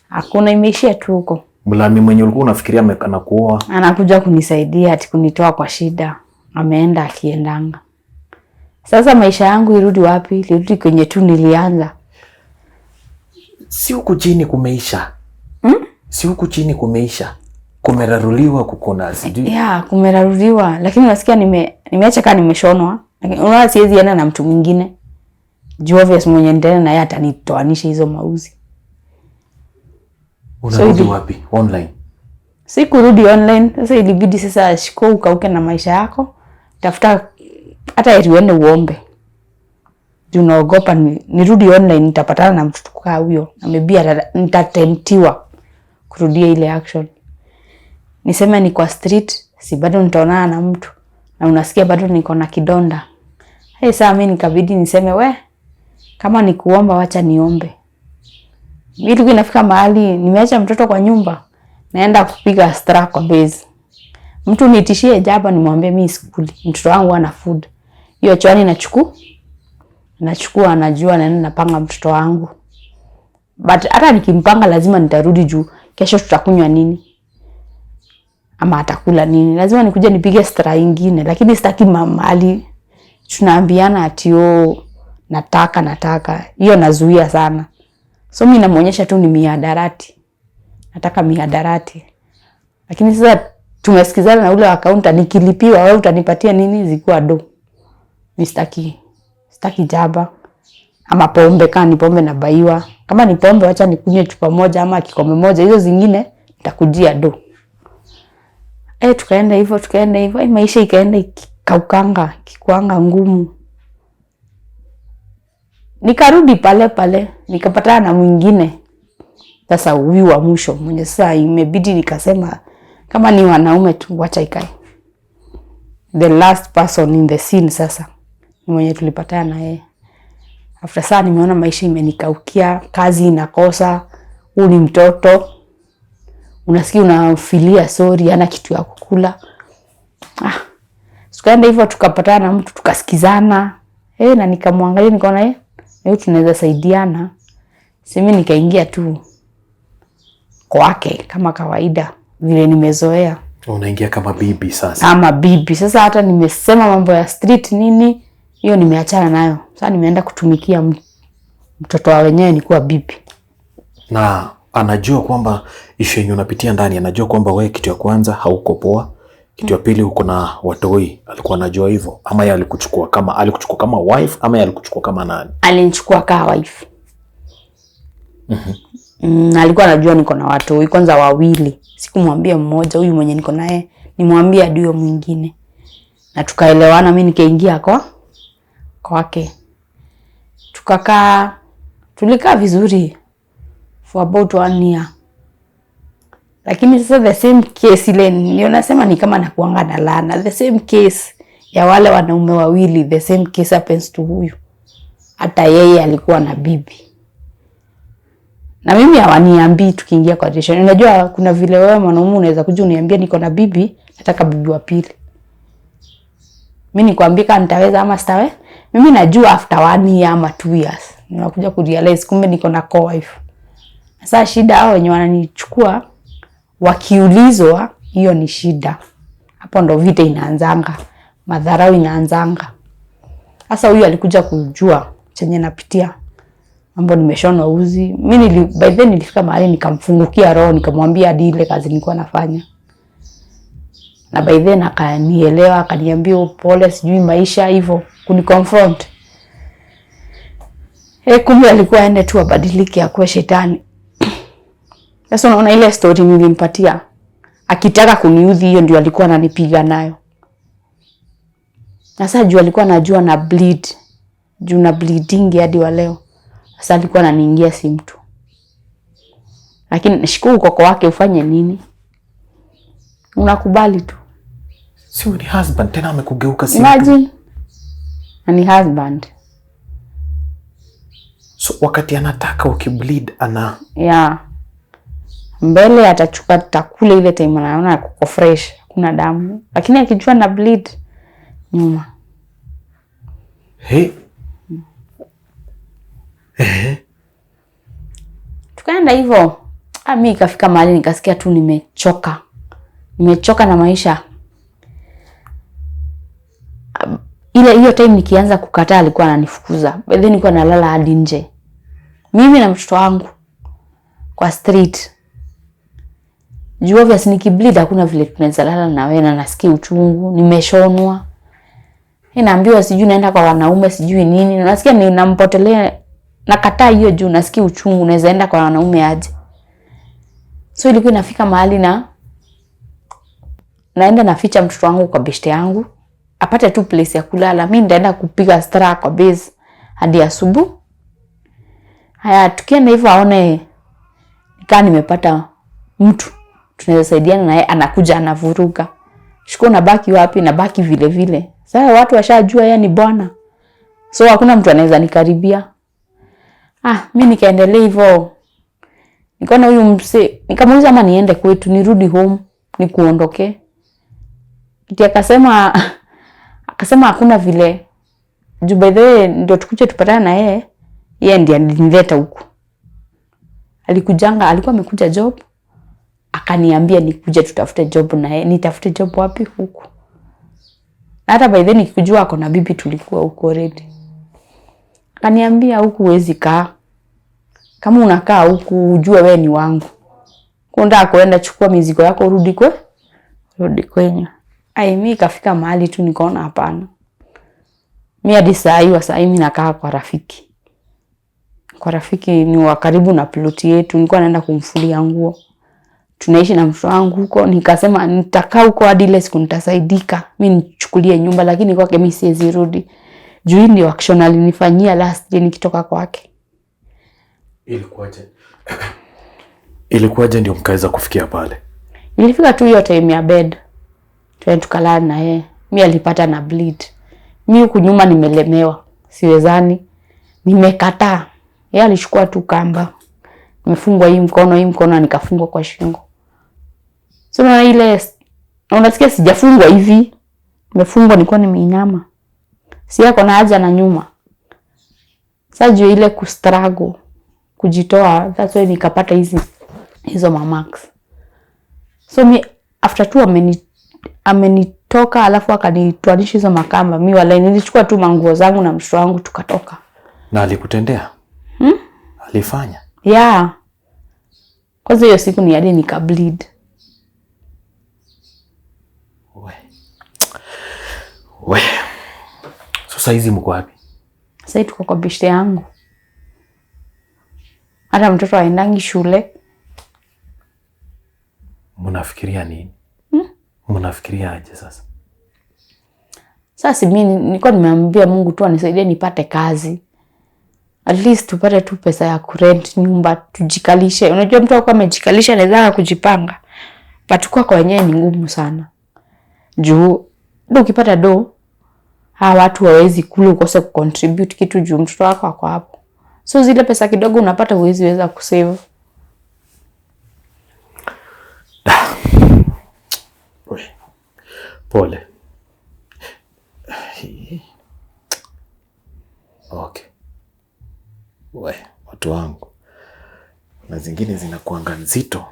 Hakuna, imeishia tu huko. Mlami mwenye ulikuwa unafikiria amekana kuoa anakuja kunisaidia ati kunitoa kwa shida. Ameenda akiendanga. Sasa maisha yangu irudi wapi? Irudi kwenye tu nilianza. Si huku chini kumeisha. Si huku chini kumeisha. Kumeraruliwa kukona sijui. Yeah, kumeraruliwa. Lakini unasikia nimeacha kama nimeshonwa. Unaona siwezi enda na mtu mwingine. Juu obvious mwenye ndani na yeye atanitoanisha hizo mauzi. Unarudi wapi? Online. Si kurudi online. Sasa ilibidi sasa shiko ukauke na maisha yako. Tafuta hata ili uende uombe. Juu naogopa nirudi online nitapatana na mtu tukaa huyo. Na maybe nitatemptiwa kurudia ile action. Niseme ni kwa street, si bado nitaonana na mtu. Na unasikia bado niko na kidonda. Sasa mimi nikabidi niseme kama ni kuomba wacha niombe. Mimi inafika mahali nimeacha mtoto kwa nyumba, naenda kupiga stra kwa base. Mtu nitishie jaba nimwambie mimi sikuli. Mtoto wangu ana food. Hiyo chwani nachukua anajua na napanga mtoto wangu. But hata nikimpanga lazima nitarudi juu. Kesho tutakunywa nini? Ama atakula nini? Lazima nikuje nipige stra nyingine, lakini sitaki mahali tunaambiana ati nataka. Hiyo nazuia sana. So mimi namuonyesha tu ni mihadarati. Nataka mihadarati. Lakini sasa tumesikizana na ule akaunta, nikilipiwa wewe utanipatia nini zikuwa do. Mimi sitaki jaba. Ama pombe, kama ni pombe na baiwa. Kama ni pombe wacha nikunywe chupa moja ama kikombe moja, hizo zingine nitakujia do. Tukaenda hivyo. Maisha ikaenda ikikaukanga, kikuanga ngumu. Nikarudi pale, nikapatana na mwingine. Sasa huyu wa mwisho mwenye sasa imebidi nikasema kama ni wanaume tu wacha ikae. The last person in the scene sasa ni mwenye tulipatana na yeye. After saa nimeona maisha imenikaukia, kazi inakosa, huyu ni mtoto. Unasikia unafilia sorry, hana kitu ya kukula. Tukaenda hivyo tukapatana na mtu tukasikizana. Na nikamwangalia nikaona leo tunaweza saidiana. Simi nikaingia tu kwake kama kawaida vile nimezoea. Unaingia kama bibi sasa. Kama bibi. Sasa hata nimesema mambo ya street nini, hiyo nimeachana nayo. Sasa nimeenda kutumikia mtoto wa wenyewe nikuwa bibi. Na anajua kwamba issue yenye unapitia ndani, anajua kwamba wewe kitu ya kwanza hauko poa. Kitu ya pili uko na watoi. Alikuwa anajua hivyo ama yeye alikuchukua kama wife ama yeye alikuchukua kama nani? Alinichukua kama wife. Alikuwa anajua niko na watoi kwanza wawili. Sikumwambia mmoja huyu mwenye niko naye, nimwambia ndio mwingine. Na tukaelewana, mimi nikaingia kwake. Tulikaa vizuri for about 1 year. Lakini sasa the same case ile ndio nasema ni kama nakuanga na laana. The same case ya wale wanaume wawili, the same case happens to huyu. Hata yeye alikuwa na bibi. Na mimi hawaniambii tukiingia kwa relation. Unajua kuna vile wewe mwanaume unaweza kuja uniambia niko na bibi, nataka bibi wa pili. Mimi nikwambia kama nitaweza ama sitawe. Mimi najua after 1 year ama 2 years ninakuja kurealize kumbe niko na co-wife. Sasa shida hao wenye wananichukua wakiulizwa, hiyo ni shida. Hapo ndo vita inaanzanga. Madharau inaanzanga. Sasa huyu alikuja kujua chenye napitia. Mambo nimeshona uzi. Mimi by then nilifika mahali nikamfungukia roho, nikamwambia hadi ile kazi nilikuwa nafanya. Na by then akanielewa, akaniambia pole, sijui maisha hivyo, kuniconfront. Kumbe alikuwa aende tu abadilike akuwe shetani. Sasa unaona ile story nilimpatia, akitaka kuniudhi, hiyo ndio alikuwa ananipiga nayo. Sasa juu alikuwa anajua na bleed. Juu na bleeding hadi wa leo. Sasa alikuwa ananiingia si mtu. Lakini nashukuru kwa wake ufanye nini? Unakubali tu. Si ni husband tena amekugeuka si mtu. Imagine. na ni husband. So wakati anataka ukibleed mbele atachukua takule ile time anaona kuko fresh, kuna damu, lakini akijua na bleed nyuma. Tukaenda hivyo. Mimi ikafika mahali nikasikia tu nimechoka na maisha. Hiyo time nikianza kukataa alikuwa ananifukuza. Baadaye nilikuwa nalala hadi nje, mimi na mtoto wangu kwa street. Juu obviously nikibleed hakuna vile tunaweza lala na wewe, na nasikia uchungu, nimeshonwa. Naambiwa sijui naenda kwa wanaume sijui nini. Nasikia ninampotelea, nakataa hiyo juu nasikia uchungu, naweza enda kwa wanaume aje. So ilikuwa inafika mahali naenda naficha mtoto wangu kwa beshte yangu, apate tu place ya kulala. Mimi ndaenda kupiga stara kwa base hadi asubuhi. Haya, tukienda hivyo aone nikaa nimepata mtu tunaweza saidiana naye, anakuja anavuruga. Shiko nabaki wapi? Nabaki vile vile. Sasa watu washajua yeye ni bwana, so hakuna mtu anaweza nikaribia. Mimi nikaendelea hivyo. Nikaona huyu mse, nikamuuliza ama niende kwetu, nirudi home, nikuondoke. Kiti akasema hakuna vile. Juu by the way ndio tukuje tupatana na yeye ndiye alinileta huku. Alikuwa amekuja job, akaniambia nikuje tutafute job na yeye. Nitafute job wapi? Huku. Hata by then nikijua ako na bibi, tulikuwa huko already. Akaniambia huku huwezi kaa. Kama unakaa huku ujue wewe ni wangu. Kwenda kuenda chukua mizigo yako rudi kwenye. Mimi kafika mahali tu nikaona hapana. Mimi hadi saa hii mimi nakaa kwa rafiki. Kwa rafiki ni wa karibu na ploti yetu, nilikuwa naenda kumfulia nguo. Tunaishi na mtoto wangu huko, nikasema nitakaa huko hadi ile siku nitasaidika. Mimi nichukulie nyumba, lakini kwake mimi siwezi rudi. Juu ndio action alinifanyia last day nikitoka kwake. Ilikuwaje ndio mkaweza kufikia pale? Nilifika tu hiyo time ya bed. Tukalala na yeye. Mimi alipata na bleed. Mimi huku nyuma nimelemewa. Siwezani. Nimekataa. Yeye alichukua tu kamba. Nimefungwa hii mkono nikafungwa kwa shingo. So na ile unasikia sijafungwa hivi. Nimefungwa nilikuwa nimeinama. Si yako na haja na nyuma. Sasa juu ile kustruggle, kujitoa, that's why nikapata hizo marks. So mi after tu amenitoka alafu akanitoanisha hizo makamba, mimi wala nilichukua tu manguo zangu na mtoto wangu tukatoka. Na alikutendea? Alifanya? Kwanza hiyo siku ni hadi nikableed. So saizi mko wapi? Sasa tuko kwa beshte yangu. Hata mtoto aendangi shule. Mnafikiria nini? Mnafikiria aje sasa? Sasa mimi nilikuwa nimeambia Mungu tu anisaidie nipate kazi. At least tupate tu pesa ya kurent nyumba, tujikalishe. Unajua mtu akikuwa amejikalisha anaweza kujipanga. Patukua kwa wenyewe ni ngumu sana. Juu ndio ukipata watu hawezi kula ukose kucontribute kitu juu mtoto wako ako hapo. So zile pesa kidogo unapata huwezi weza kusave. Pole. Okay. Watu wangu. Na zingine zinakuanga nzito.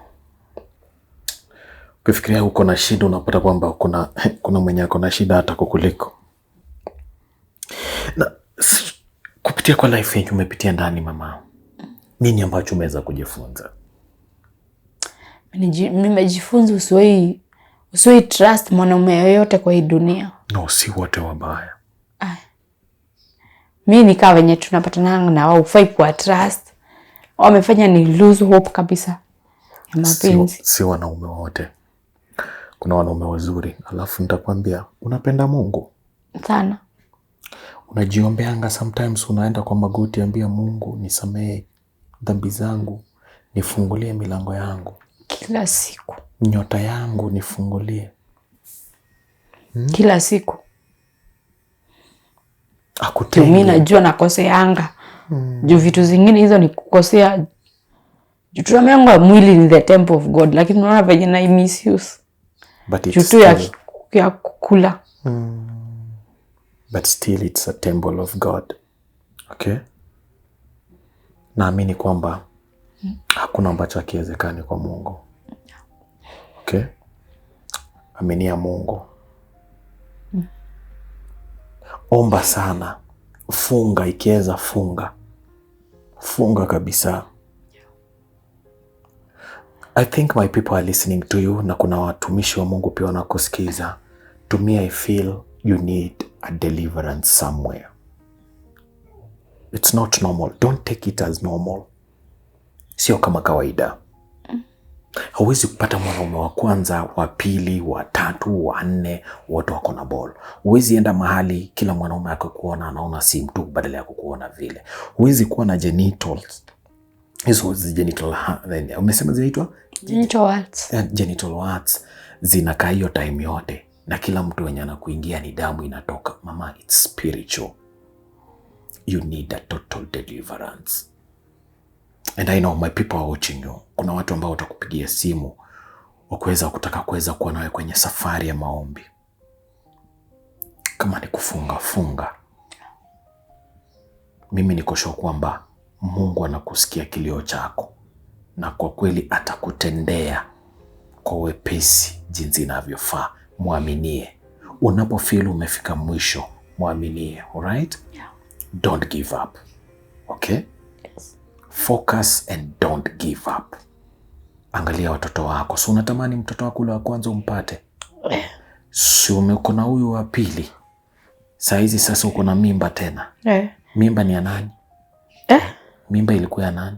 Ukifikiria uko na shida unapata kwamba kuna mwenye ako na shida hata kukuliko. Na kupitia kwa life yenyu umepitia ndani mama, nini ambacho umeweza kujifunza? Nimejifunza usiwahi trust mwanaume yoyote kwa hii dunia. No, si wote wabaya. Mimi nikaa wenye tunapatana na wao ufai kwa trust. Wamefanya ni lose hope kabisa. Mapenzi. Si wanaume wote. Kuna wanaume wazuri. Alafu nitakwambia unapenda Mungu sana. Unajiombeanga sometimes, unaenda kwa magoti ambia Mungu nisamehe dhambi zangu, nifungulie milango yangu kila siku. Nyota yangu nifungulie. Kila siku. Mimi najua nakoseanga. Juu vitu zingine hizo ni kukosea. Juu tunaambiwa mwili ni the temple of God, lakini unaona venye na misuse. But it's still ya kukula. But still it's a temple of God. Okay? Naamini kwamba hakuna ambacho hakiwezekani kwa Mungu. Okay? Aminia Mungu. Omba sana. Funga ikiweza funga. Funga kabisa. I think my people are listening to you, na kuna watumishi wa Mungu pia wanakusikiza. To me, I feel you need a deliverance somewhere. It's not normal. Don't take it as normal. Sio kama kawaida. Hauwezi kupata mwanaume wa kwanza, wa pili, wa tatu, wa nne, wote wako na ball. Huwezi enda mahali kila mwanaume akikuona anaona si mtu badala ya kukuona vile. Huwezi kuwa na genitals. Hizo genital, umesema zinaitwa? Genital warts. Genital warts zinakaa hiyo time yote, na kila mtu wenye anakuingia ni damu inatoka. Mama, it's spiritual. You need a total deliverance. And I know my people are watching you. Kuna watu ambao watakupigia simu wakuweza kutaka kuweza kuwa nawe kwenye safari ya maombi. Kama ni kufunga, funga. Mimi niko sure kwamba Mungu anakusikia kilio chako, na kwa kweli atakutendea kwa wepesi jinsi inavyofaa. Muaminie. Unapofeel umefika mwisho, muaminie. Alright? Yeah. Don't give up. Okay? Yes. Focus and don't give up. Angalia watoto wako. Si unatamani mtoto wako ule wa kwanza umpate? Si uko na huyu wa pili. Saa hizi sasa uko na mimba tena. Mimba ni ya nani? Mimba ilikuwa ya nani?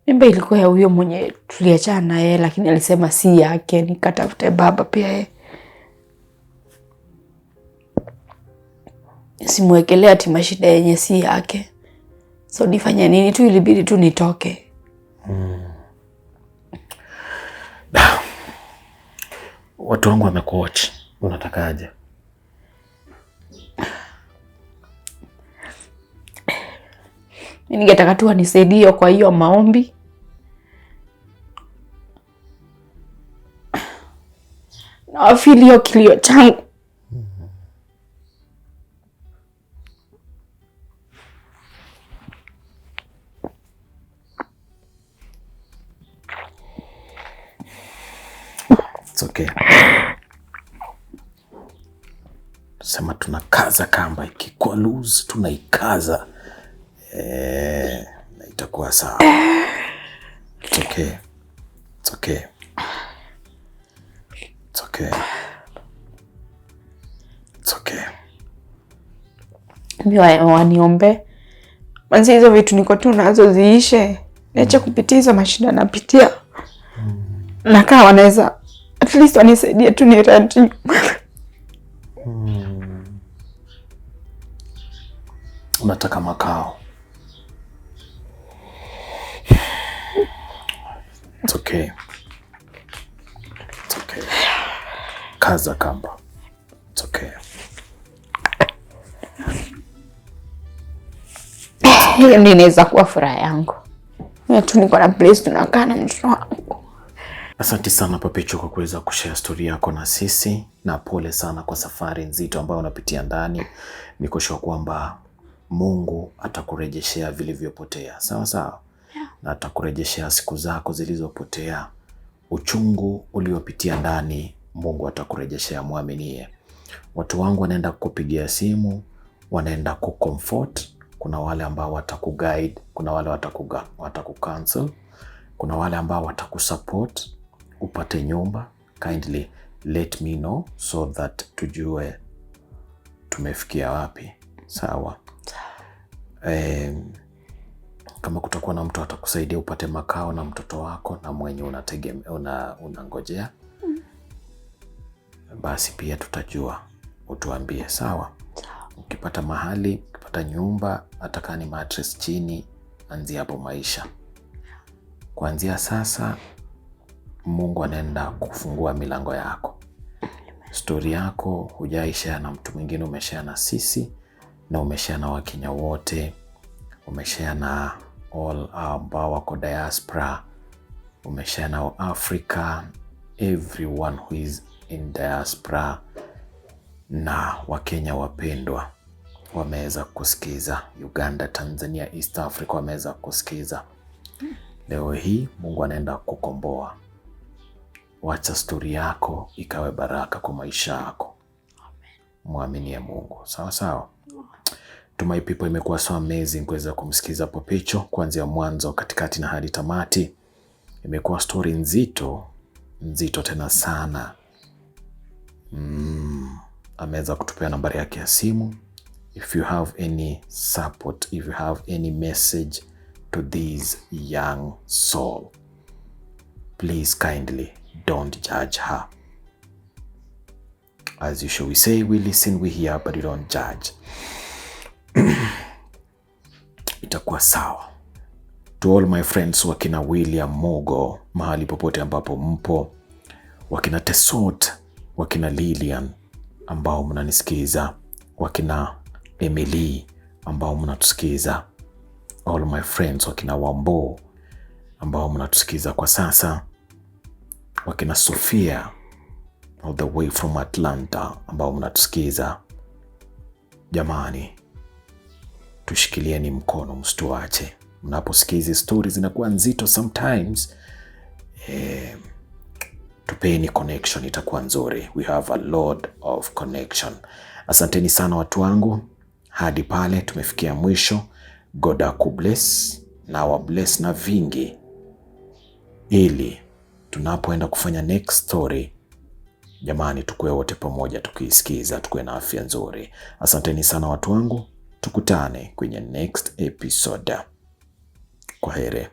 Mimba ilikuwa ya huyo mwenye tuliachana na yeye, lakini alisema si yake, nikatafute baba pia yeye. Simwekelea ati mashida yenye si yake. So nifanye nini tu, ilibidi tu nitoke. Watu wangu wamekuwatch. Unatakaje? Mimi ningetaka tu anisaidie kwa hiyo maombi. Na wafili hiyo kilio changu. It's okay. Sema tunakaza kamba, ikikuwa loose tunaikaza. Na itakuwa sawa. It's okay. It's okay. It's okay. It's okay. Mimi waniombe. Manzi hizo vitu niko tu nazo ziishe. Niache kupitia hizo mashida napitia. Na kama wanaweza at least wanisaidie tu ni rent. Unataka makao. It's okay. It's okay. Kaza kamba. It's okay. Hiyo ndio inaweza kuwa furaha yangu. Mimi tu niko na place tunakaa na mtoto wangu. Asante sana Papicho kwa kuweza kushare story yako na sisi, na pole sana kwa safari nzito ambayo unapitia ndani. Niko sure kwamba Mungu atakurejeshea vilivyopotea. Sawa sawa? Yeah. Na atakurejeshea siku zako zilizopotea. Uchungu uliopitia ndani, Mungu atakurejeshea, muaminie. Watu wangu wanaenda kukupigia simu, wanaenda kucomfort. Kuna wale ambao watakuguide, kuna wale watakucancel, kuna wale ambao watakusupport upate nyumba. Kindly let me know so that tujue tumefikia wapi. Sawa? Kama kutakuwa na mtu atakusaidia upate makao na mtoto wako na mwenye unangojea, basi pia tutajua, utuambie. Sawa? Ukipata mahali, ukipata nyumba, hata kama ni mattress chini, anzia hapo maisha. Kuanzia sasa Mungu anaenda kufungua milango yako. Story yako hujaishare na mtu mwingine, umeshare na sisi, na umeshare na Wakenya wote, umeshare na all ambao wako diaspora, umeshare na Africa, everyone who is in diaspora, na Wakenya wapendwa wameweza kusikiza. Uganda, Tanzania, East Africa wameweza kusikiza. Leo hii Mungu anaenda kukomboa. Wacha story yako ikawe baraka kwa maisha yako. Muaminie Mungu. Sawa sawa. To my people, imekuwa so amazing kuweza kumsikiza Popicho kuanzia mwanzo, katikati na hadi tamati. Imekuwa story nzito tena sana. Ameweza kutupea nambari yake ya simu. If you have any support, if you have any message to this young soul, please kindly don't judge her. As usual, we say we listen, we hear, but we don't judge. Itakuwa sawa. To all my friends, wakina William Mogo, mahali popote ambapo mpo, wakina Tesot, wakina Lilian ambao mnanisikiza, wakina Emily ambao mnatusikiza, all my friends, wakina Wambo ambao mnatusikiza kwa sasa, wakina Sofia all the way from Atlanta ambao mnatusikiza. Jamani, tushikilieni mkono, msituache. Mnaposikiza stories zinakuwa nzito sometimes, tupeni connection, itakuwa nzuri. We have a lot of connection. Asanteni sana watu wangu. Hadi pale tumefikia mwisho. God akubless na wabless na vingi, ili tunapoenda kufanya next story, jamani, tukue wote pamoja tukiisikiza, tukue na afya nzuri. Asanteni sana watu wangu. Tukutane kwenye next episode. Kwaheri.